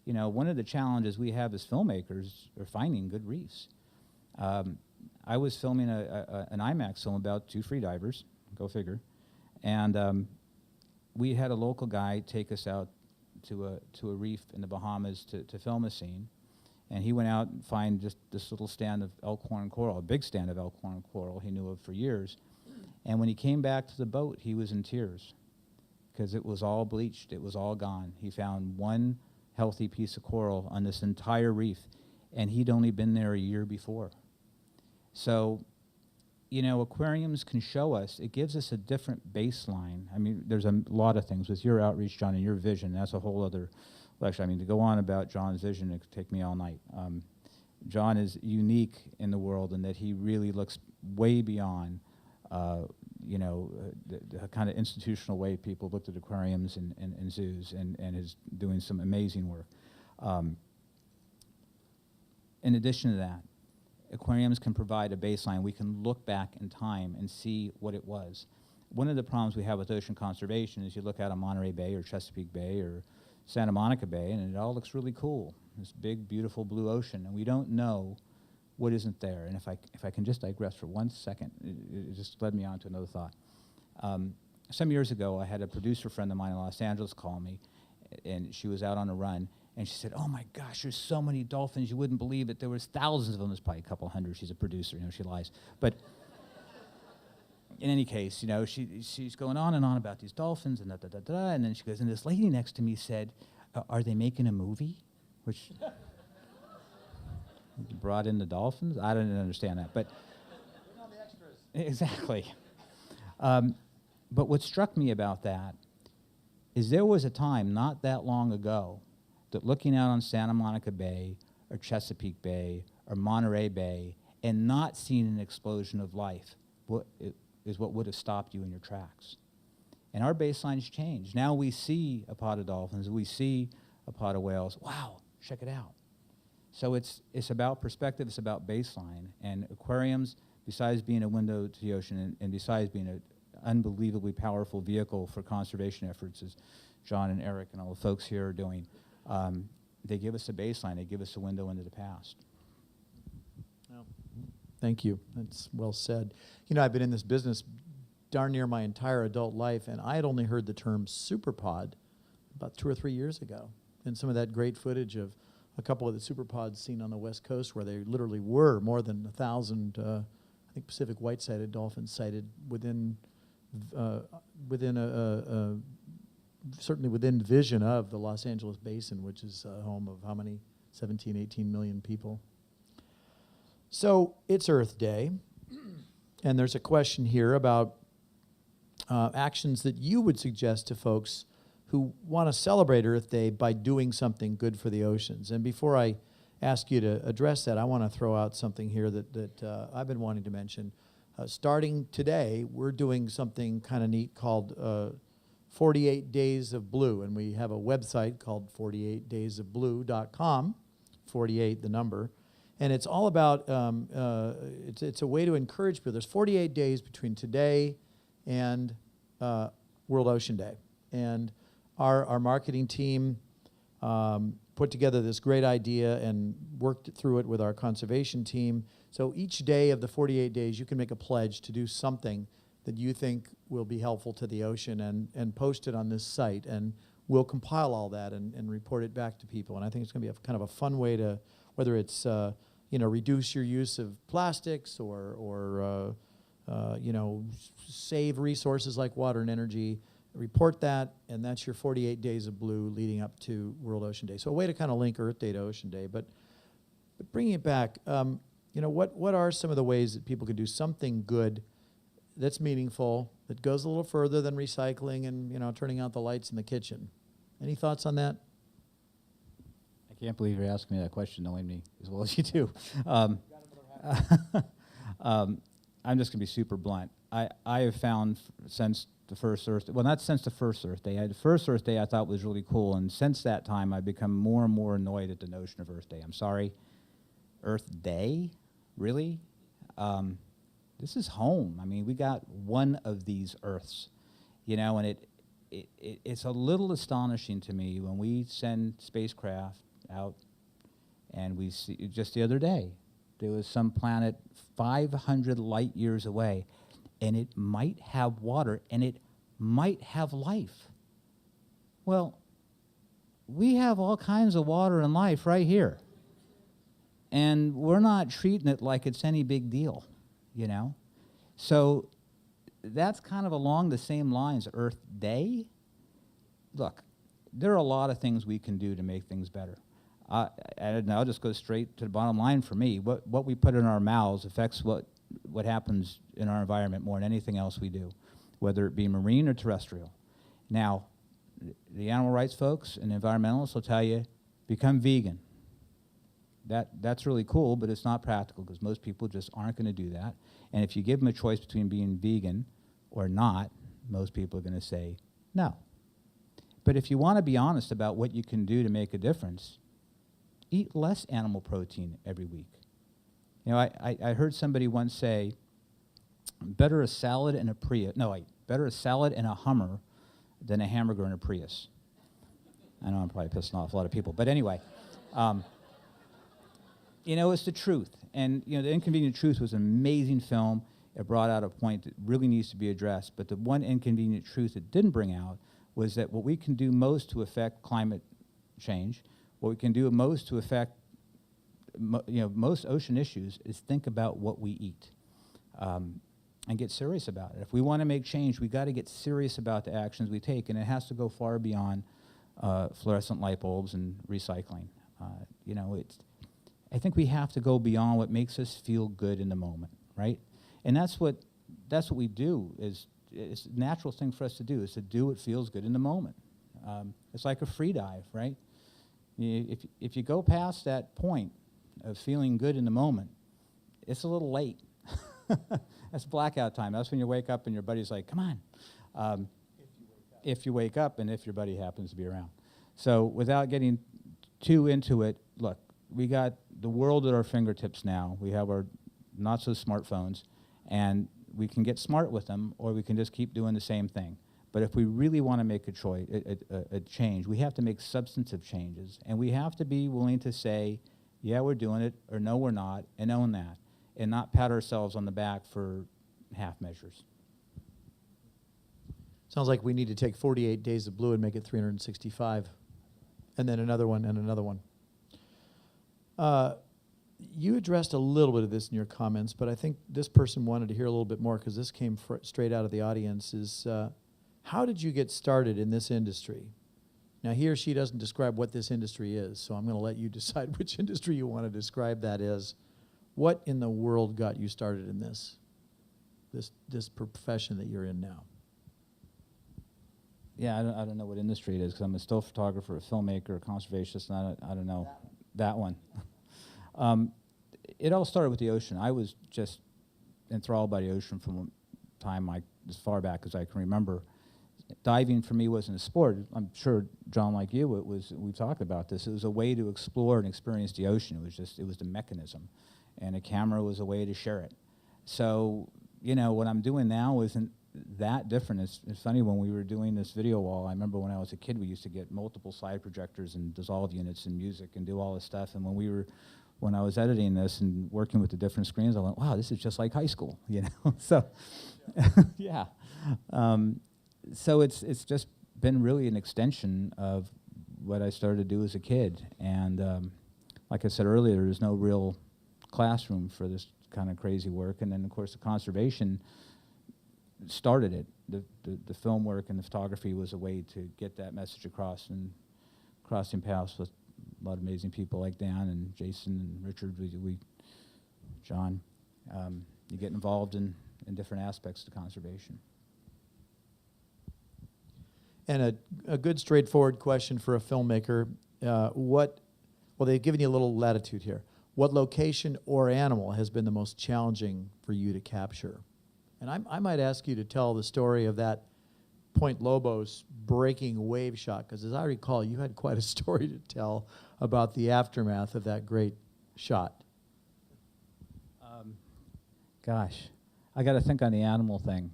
You know, one of the challenges we have as filmmakers are finding good reefs. I was filming an IMAX film about 2 freedivers, go figure, and we had a local guy take us out to a reef in the Bahamas to film a scene, and he went out and find just this little stand of elkhorn coral, a big stand of elkhorn coral he knew of for years, and when he came back to the boat, he was in tears because it was all bleached, it was all gone. He found one healthy piece of coral on this entire reef, and he'd only been there a year before. So, you know, aquariums can show us, it gives us a different baseline. I mean, there's a lot of things with your outreach, John, and your vision. That's a whole other lecture. I mean, to go on about John's vision, it could take me all night. John is unique in the world in that he really looks way beyond, you know, the kind of institutional way people looked at aquariums and zoos, and is doing some amazing work. In addition to that, aquariums can provide a baseline. We can look back in time and see what it was. One of the problems we have with ocean conservation is you look out on Monterey Bay or Chesapeake Bay or Santa Monica Bay, and it all looks really cool, this big, beautiful blue ocean, and we don't know what isn't there. And if I can just digress for 1 second, it just led me on to another thought. Some years ago, I had a producer friend of mine in Los Angeles call me, and she was out on a run, and she said, "Oh my gosh, there's so many dolphins, you wouldn't believe it. There was thousands of them." There's probably a couple hundred. She's a producer, you know, she lies. But in any case, you know, she's going on and on about these dolphins and da-da-da-da, and then she goes, and this lady next to me said, "Are they making a movie?" Which brought in the dolphins? I didn't understand that, but exactly. But what struck me about that is there was a time not that long ago that looking out on Santa Monica Bay or Chesapeake Bay or Monterey Bay and not seeing an explosion of life is what would have stopped you in your tracks. And our baseline's changed. Now we see a pod of dolphins, we see a pod of whales. Wow, check it out. So it's about perspective, it's about baseline. And aquariums, besides being a window to the ocean and besides being an unbelievably powerful vehicle for conservation efforts, as John and Eric and all the folks here are doing, they give us a baseline, they give us a window into the past. Well, thank you. That's well said. You know, I've been in this business darn near my entire adult life, and I had only heard the term Superpod about 2 or 3 years ago. And some of that great footage of a couple of the Superpods seen on the West Coast where they literally were more than 1,000, I think Pacific white-sided dolphins sighted certainly within vision of the Los Angeles basin, which is home of how many? 17, 18 million people. So it's Earth Day, and there's a question here about actions that you would suggest to folks who want to celebrate Earth Day by doing something good for the oceans. And before I ask you to address that, I want to throw out something here that I've been wanting to mention. Starting today, we're doing something kind of neat called 48 Days of Blue, and we have a website called 48daysofblue.com, 48 the number, and it's all about, it's a way to encourage people. There's 48 days between today and World Ocean Day. And our marketing team put together this great idea and worked through it with our conservation team. So each day of the 48 days, you can make a pledge to do something that you think will be helpful to the ocean and post it on this site. And we'll compile all that and report it back to people. And I think it's going to be kind of a fun way to, whether it's reduce your use of plastics or save resources like water and energy. Report that, and that's your 48 days of blue leading up to World Ocean Day. So a way to kind of link Earth Day to Ocean Day. But bringing it back, what are some of the ways that people could do something good that's meaningful, that goes a little further than recycling and turning out the lights in the kitchen? Any thoughts on that? I can't believe you're asking me that question, knowing me as well as you do. I'm just going to be super blunt. I have found since the first Earth, well, not since the first Earth Day. The first Earth Day I thought was really cool, and since that time I've become more and more annoyed at the notion of Earth Day. I'm sorry, Earth Day? Really? This is home. I mean, we got one of these Earths, and it's a little astonishing to me when we send spacecraft out and we see, just the other day, there was some planet 500 light years away, and it might have water, and it might have life. Well, we have all kinds of water and life right here. And we're not treating it like it's any big deal, So that's kind of along the same lines, Earth Day. Look, there are a lot of things we can do to make things better. And I'll just go straight to the bottom line for me. What we put in our mouths affects what happens in our environment more than anything else we do, whether it be marine or terrestrial. Now, the animal rights folks and environmentalists will tell you, become vegan. That's really cool, but it's not practical because most people just aren't going to do that. And if you give them a choice between being vegan or not, most people are going to say no. But if you want to be honest about what you can do to make a difference, eat less animal protein every week. I heard somebody once say, better a salad and a Prius. No, better a salad and a Hummer than a hamburger and a Prius. I know I'm probably pissing off a lot of people, but anyway. It's the truth. And, The Inconvenient Truth was an amazing film. It brought out a point that really needs to be addressed. But the one inconvenient truth it didn't bring out was that what we can do most to affect climate change, what we can do most to affect most ocean issues is think about what we eat and get serious about it. If we want to make change, we got to get serious about the actions we take, and it has to go far beyond fluorescent light bulbs and recycling. I think we have to go beyond what makes us feel good in the moment, right? And that's what we do. It's a natural thing for us to do, is to do what feels good in the moment. It's like a free dive, right? If you go past that point of feeling good in the moment, it's a little late. That's blackout time. That's when you wake up and your buddy's like, come on. If you wake up and if your buddy happens to be around. So without getting too into it, look, we got the world at our fingertips now. We have our not-so-smartphones, and we can get smart with them, or we can just keep doing the same thing. But if we really want to make a change, we have to make substantive changes, and we have to be willing to say, yeah, we're doing it, or no, we're not, and own that, and not pat ourselves on the back for half measures. Sounds like we need to take 48 days of blue and make it 365, and then another one and another one. You addressed a little bit of this in your comments, but I think this person wanted to hear a little bit more because this came straight out of the audience, is how did you get started in this industry? Now, he or she doesn't describe what this industry is, so I'm going to let you decide which industry you want to describe that as. What in the world got you started in this profession that you're in now? Yeah, I don't know what industry it is, because I'm a still photographer, a filmmaker, a conservationist, and I don't know that one. It all started with the ocean. I was just enthralled by the ocean from time as far back as I can remember. Diving for me wasn't a sport. I'm sure, John, like you, it was. We've talked about this. It was a way to explore and experience the ocean. It was the mechanism, and a camera was a way to share it. So, what I'm doing now isn't that different. It's funny, when we were doing this video wall, I remember when I was a kid, we used to get multiple slide projectors and dissolve units and music and do all this stuff. And when I was editing this and working with the different screens, I went, wow, this is just like high school, you know? So, yeah. So it's just been really an extension of what I started to do as a kid. And like I said earlier, there's no real classroom for this kind of crazy work. And then, of course, the conservation started it. The film work and the photography was a way to get that message across, and crossing paths with a lot of amazing people like Dan and Jason and Richard, John. You get involved in different aspects of conservation. And a good straightforward question for a filmmaker, well, they've given you a little latitude here. What location or animal has been the most challenging for you to capture? And I might ask you to tell the story of that Point Lobos breaking wave shot, because as I recall, you had quite a story to tell about the aftermath of that great shot. Gosh, I got to think on the animal thing.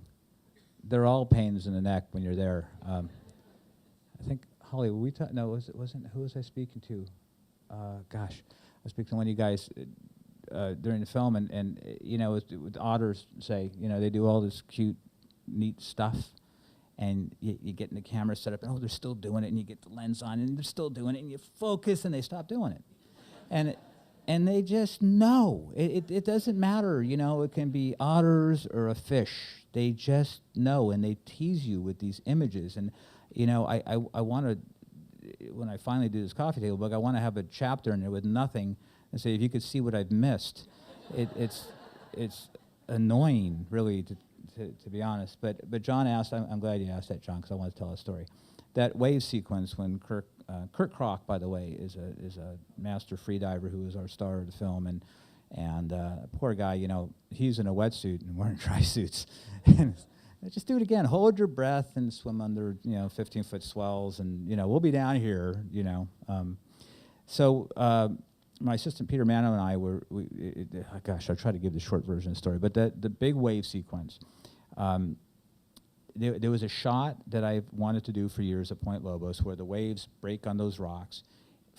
They're all pains in the neck when you're there. I think, Holly, were we no, wasn't, who was I speaking to? Gosh, I was speaking to one of you guys during the film, and you know, with otters, say, you know, they do all this cute, neat stuff, and you get in the camera set up, and oh, they're still doing it, and you get the lens on, and they're still doing it, and you focus, and they stop doing it. And they just know. It doesn't matter, you know, it can be otters or a fish. They just know, and they tease you with these images. And, you know, I want to, when I finally do this coffee table book, I want to have a chapter in there with nothing and say, if you could see what I've missed. It's annoying, really, to be honest. But John asked, I'm glad you asked that, John, because I want to tell a story. That wave sequence when Kurt Kroc, by the way, is a master freediver who is our star of the film, and poor guy, you know, he's in a wetsuit and wearing dry suits. And just do it again. Hold your breath and swim under, you know, 15-foot swells, and you know, we'll be down here, you know. So my assistant Peter Mano and I were, gosh, I'll try to give the short version of the story, but the big wave sequence. There was a shot that I've wanted to do for years at Point Lobos where the waves break on those rocks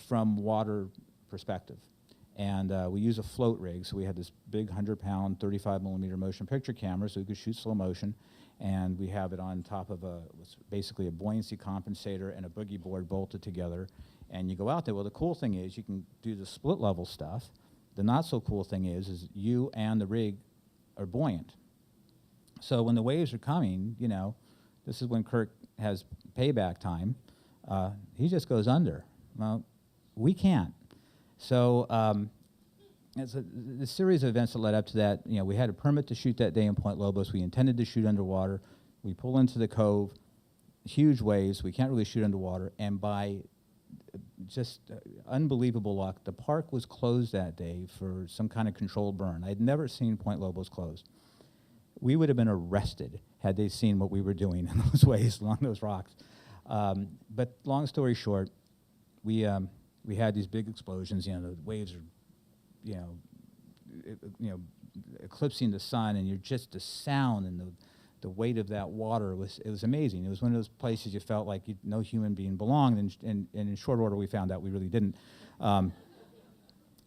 from water perspective. And we use a float rig, so we had this big 100-pound, 35-millimeter motion picture camera so we could shoot slow motion. And we have it on top of basically a buoyancy compensator and a boogie board bolted together. And you go out there. Well, the cool thing is you can do the split level stuff. The not so cool thing is you and the rig are buoyant. So when the waves are coming, you know, this is when Kirk has payback time. He just goes under. Well, we can't. So it's the series of events that led up to that. You know, we had a permit to shoot that day in Point Lobos. We intended to shoot underwater. We pull into the cove, huge waves. We can't really shoot underwater. And by just unbelievable luck, the park was closed that day for some kind of controlled burn. I'd never seen Point Lobos closed. We would have been arrested had they seen what we were doing in those waves along those rocks. But long story short, we had these big explosions. You know, the waves are, you know, eclipsing the sun, and you're just the sound and the weight of that water was amazing. It was one of those places you felt like no human being belonged, and in short order we found out we really didn't.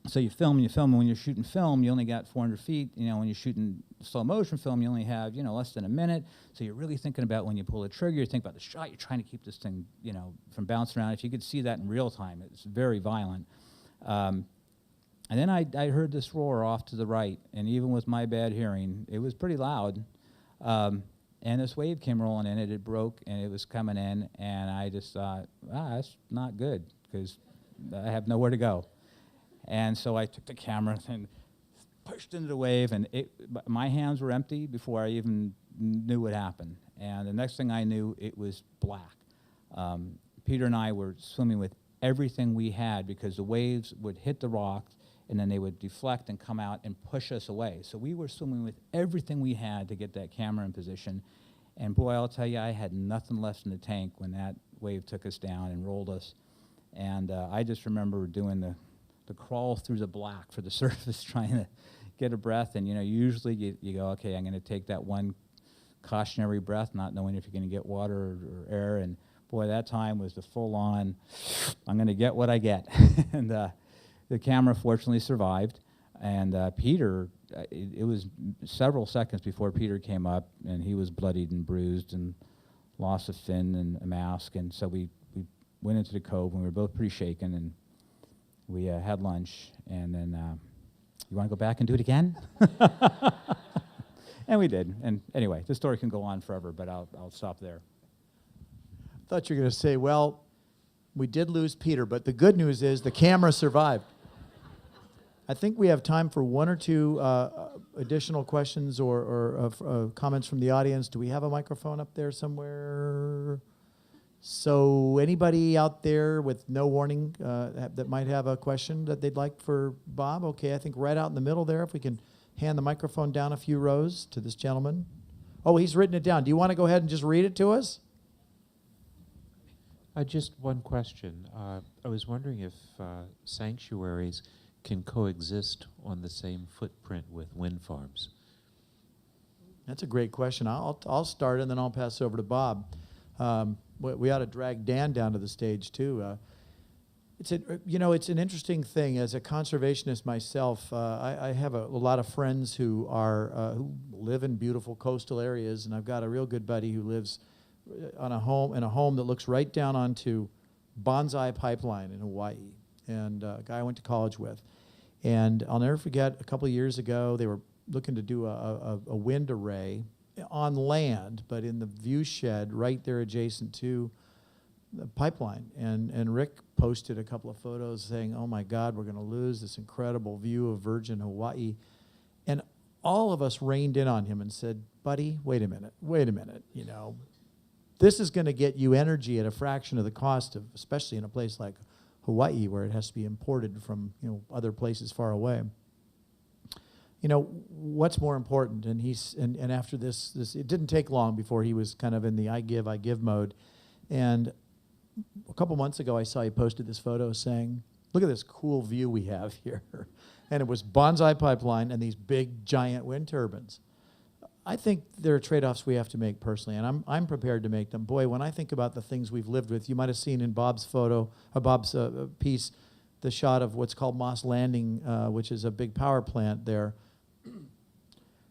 So you film, and when you're shooting film, you only got 400 feet. You know, when you're shooting slow motion film, you only have, you know, less than a minute. So you're really thinking about when you pull the trigger, you're thinking about the shot, you're trying to keep this thing, you know, from bouncing around. If you could see that in real time, it's very violent. And then I heard this roar off to the right, and even with my bad hearing, it was pretty loud. And this wave came rolling in, it broke, and it was coming in, and I just thought, that's not good, because I have nowhere to go. And so I took the camera and pushed into the wave, and my hands were empty before I even knew what happened. And the next thing I knew, it was black. Peter and I were swimming with everything we had because the waves would hit the rocks, and then they would deflect and come out and push us away. So we were swimming with everything we had to get that camera in position. And boy, I'll tell you, I had nothing left in the tank when that wave took us down and rolled us. And I just remember doing the crawl through the black for the surface, trying to get a breath. And you know, usually you go, okay, I'm going to take that one cautionary breath, not knowing if you're going to get water or air. And boy, that time was the full-on, I'm going to get what I get. And the camera fortunately survived. And Peter, it was several seconds before Peter came up, and he was bloodied and bruised and lost a fin and a mask. And so we went into the cove, and we were both pretty shaken, and we had lunch. And then, you want to go back and do it again? And we did. And anyway, the story can go on forever, but I'll stop there. I thought you were going to say, well, we did lose Peter, but the good news is the camera survived. I think we have time for one or two additional questions or comments from the audience. Do we have a microphone up there somewhere? So anybody out there with no warning that might have a question that they'd like for Bob? Okay, I think right out in the middle there, if we can hand the microphone down a few rows to this gentleman. Oh, he's written it down. Do you want to go ahead and just read it to us? Just one question. I was wondering if sanctuaries can coexist on the same footprint with wind farms. That's a great question. I'll start and then I'll pass over to Bob. We ought to drag Dan down to the stage too. It's an interesting thing. As a conservationist myself, I have a lot of friends who live in beautiful coastal areas, and I've got a real good buddy who lives in a home that looks right down onto Bonsai Pipeline in Hawaii, and a guy I went to college with. And I'll never forget, a couple of years ago, they were looking to do a wind array on land, but in the view shed right there adjacent to the pipeline. And Rick posted a couple of photos saying, oh my God, we're going to lose this incredible view of virgin Hawaii. And all of us reined in on him and said, buddy, wait a minute, this is going to get you energy at a fraction of the cost of, especially in a place like Hawaii where it has to be imported from other places far away. What's more important? And after this, it didn't take long before he was kind of in the I give mode. And a couple months ago, I saw he posted this photo saying, look at this cool view we have here. And it was Bonsai Pipeline and these big, giant wind turbines. I think there are trade-offs we have to make personally, and I'm prepared to make them. Boy, when I think about the things we've lived with, you might have seen in Bob's piece, the shot of what's called Moss Landing, which is a big power plant there.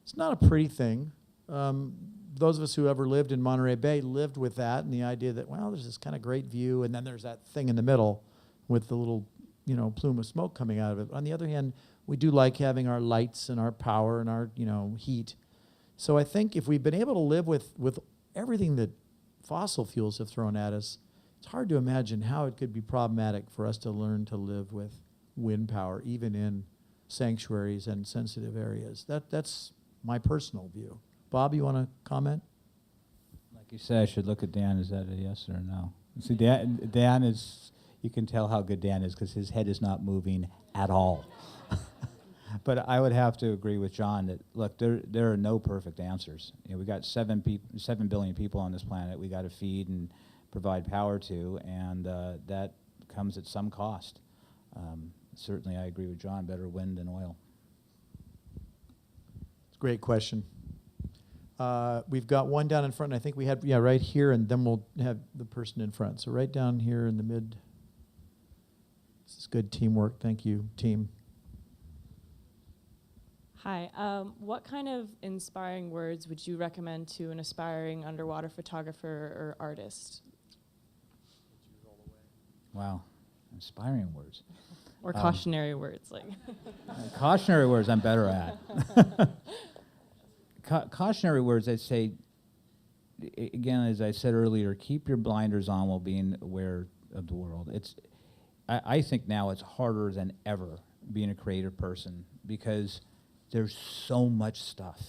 It's not a pretty thing. Those of us who ever lived in Monterey Bay lived with that and the idea that, well, there's this kind of great view, and then there's that thing in the middle with the little, plume of smoke coming out of it. But on the other hand, we do like having our lights and our power and our, heat. So I think if we've been able to live with everything that fossil fuels have thrown at us, it's hard to imagine how it could be problematic for us to learn to live with wind power, even in sanctuaries and sensitive areas. That's my personal view. Bob, you want to comment? Like you said, I should look at Dan. Is that a yes or a no? See, Dan is, you can tell how good Dan is because his head is not moving at all. But I would have to agree with John that, look, there are no perfect answers. We got 7 billion people on this planet we got to feed and provide power to, and that comes at some cost. Certainly, I agree with John, better wind than oil. It's a great question. We've got one down in front, and I think we had, right here, and then we'll have the person in front. So right down here in the mid. This is good teamwork. Thank you, team. Hi. What kind of inspiring words would you recommend to an aspiring underwater photographer or artist? Wow, inspiring words. Or cautionary words, like. Cautionary words I'm better at. Cautionary words, I'd say, again, as I said earlier, keep your blinders on while being aware of the world. I think now it's harder than ever being a creative person because there's so much stuff,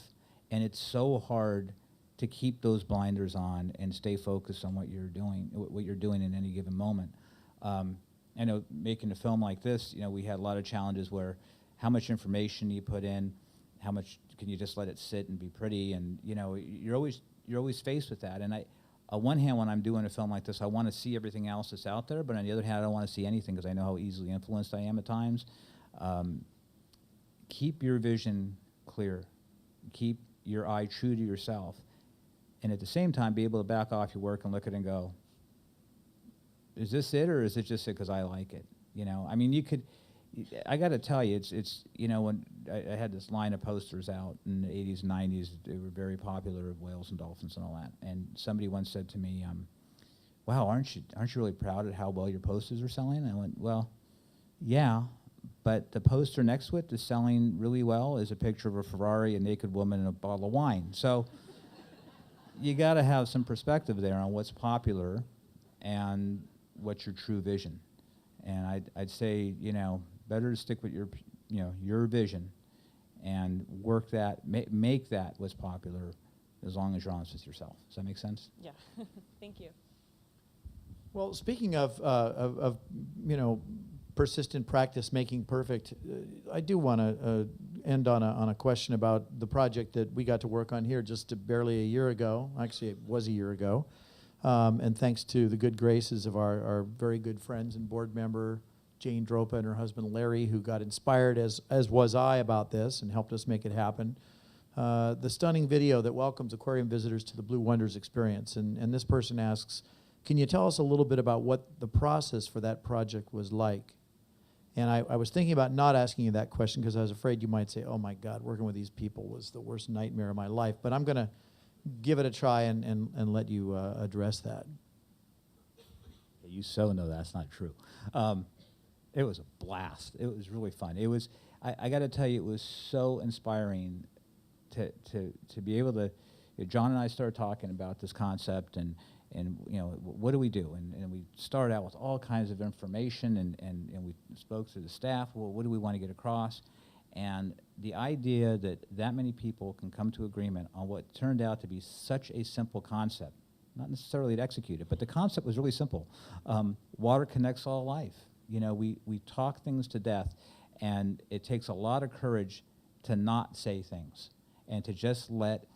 and it's so hard to keep those blinders on and stay focused on what you're doing in any given moment. I know making a film like this, we had a lot of challenges where how much information you put in, how much can you just let it sit and be pretty, and you're always faced with that. And on one hand, when I'm doing a film like this, I want to see everything else that's out there, but on the other hand, I don't want to see anything because I know how easily influenced I am at times. Keep your vision clear. Keep your eye true to yourself. and at the same time be able to back off your work and look at it and go, is this it, or is it just it because I like it? You know, I mean, I got to tell you, it's you know, when I had this line of posters out in the 80s and 90s, they were very popular, of whales and dolphins and all that. And somebody once said to me, wow, aren't you really proud of how well your posters are selling? And I went, well, yeah, but the poster next to it that's selling really well is a picture of a Ferrari, a naked woman, and a bottle of wine. So you got to have some perspective there on what's popular and what's your true vision. And I'd say, you know, better to stick with your vision and work that, make that what's popular, as long as you're honest with yourself. Does that make sense? Yeah. Thank you. Well, speaking of you know, persistent practice making perfect, I do want to end on a question about the project that we got to work on here just barely a year ago. Actually, it was a year ago. And thanks to the good graces of our very good friends and board member, Jane Dropa, and her husband, Larry, who got inspired, as was I, about this and helped us make it happen. The stunning video that welcomes aquarium visitors to the Blue Wonders experience. And this person asks, can you tell us a little bit about what the process for that project was like? And I was thinking about not asking you that question because I was afraid you might say, oh my God, working with these people was the worst nightmare of my life. But I'm going to give it a try and let you address that. You so know that's not true. It was a blast. It was really fun. It was, I got to tell you, it was so inspiring to be able to, John and I started talking about this concept and you know, what do we do? And we started out with all kinds of information and we spoke to the staff, well, what do we want to get across? And the idea that many people can come to agreement on what turned out to be such a simple concept, not necessarily to execute it, but the concept was really simple. Water connects all life. You know, we talk things to death, and it takes a lot of courage to not say things and to just let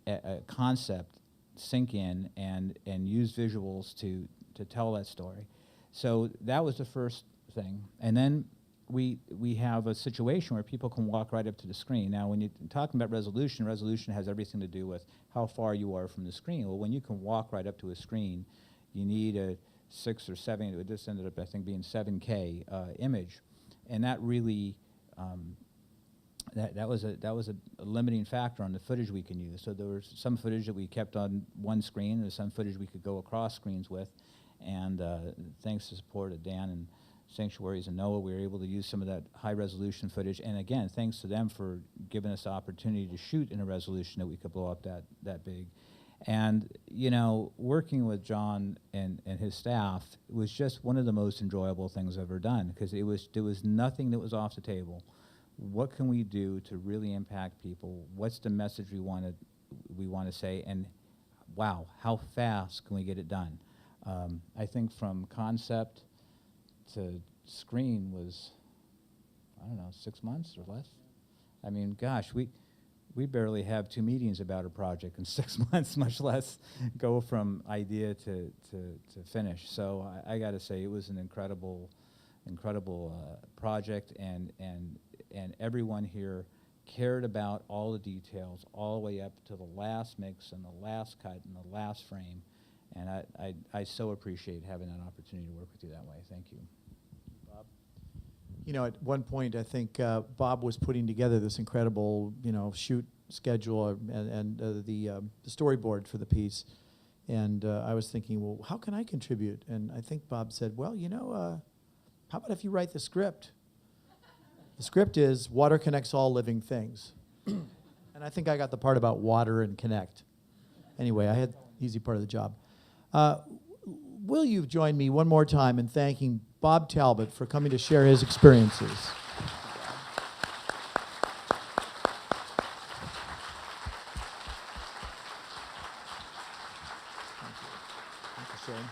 a concept sink in and use visuals to tell that story. So that was the first thing. And then we have a situation where people can walk right up to the screen. Now, when you're talking about resolution has everything to do with how far you are from the screen. Well, when you can walk right up to a screen, you need a 6 or 7, this ended up, I think, being 7K image. And that really, that was a limiting factor on the footage we can use. So there was some footage that we kept on one screen, there's some footage we could go across screens with. And thanks to the support of Dan and Sanctuaries and Noah, we were able to use some of that high resolution footage. And again, thanks to them for giving us the opportunity to shoot in a resolution that we could blow up that big. And, you know, working with John and his staff was just one of the most enjoyable things I've ever done, because there was nothing that was off the table. What can we do to really impact people? What's the message we want to say? And wow, how fast can we get it done? I think from concept to screen was, I don't know, 6 months or less. I mean, gosh, we barely have 2 meetings about a project in 6 months, much less go from idea to finish. So I got to say, it was an incredible project, and everyone here cared about all the details, all the way up to the last mix and the last cut and the last frame. And I so appreciate having that opportunity to work with you that way. Thank you. Bob? You know, at one point, I think Bob was putting together this incredible, you know, shoot schedule and the storyboard for the piece. And I was thinking, well, how can I contribute? And I think Bob said, well, you know, how about if you write the script? The script is water connects all living things. And I think I got the part about water and connect. Anyway, I had the easy part of the job. Will you join me one more time in thanking Bob Talbot for coming to share his experiences? Thank you, Shane.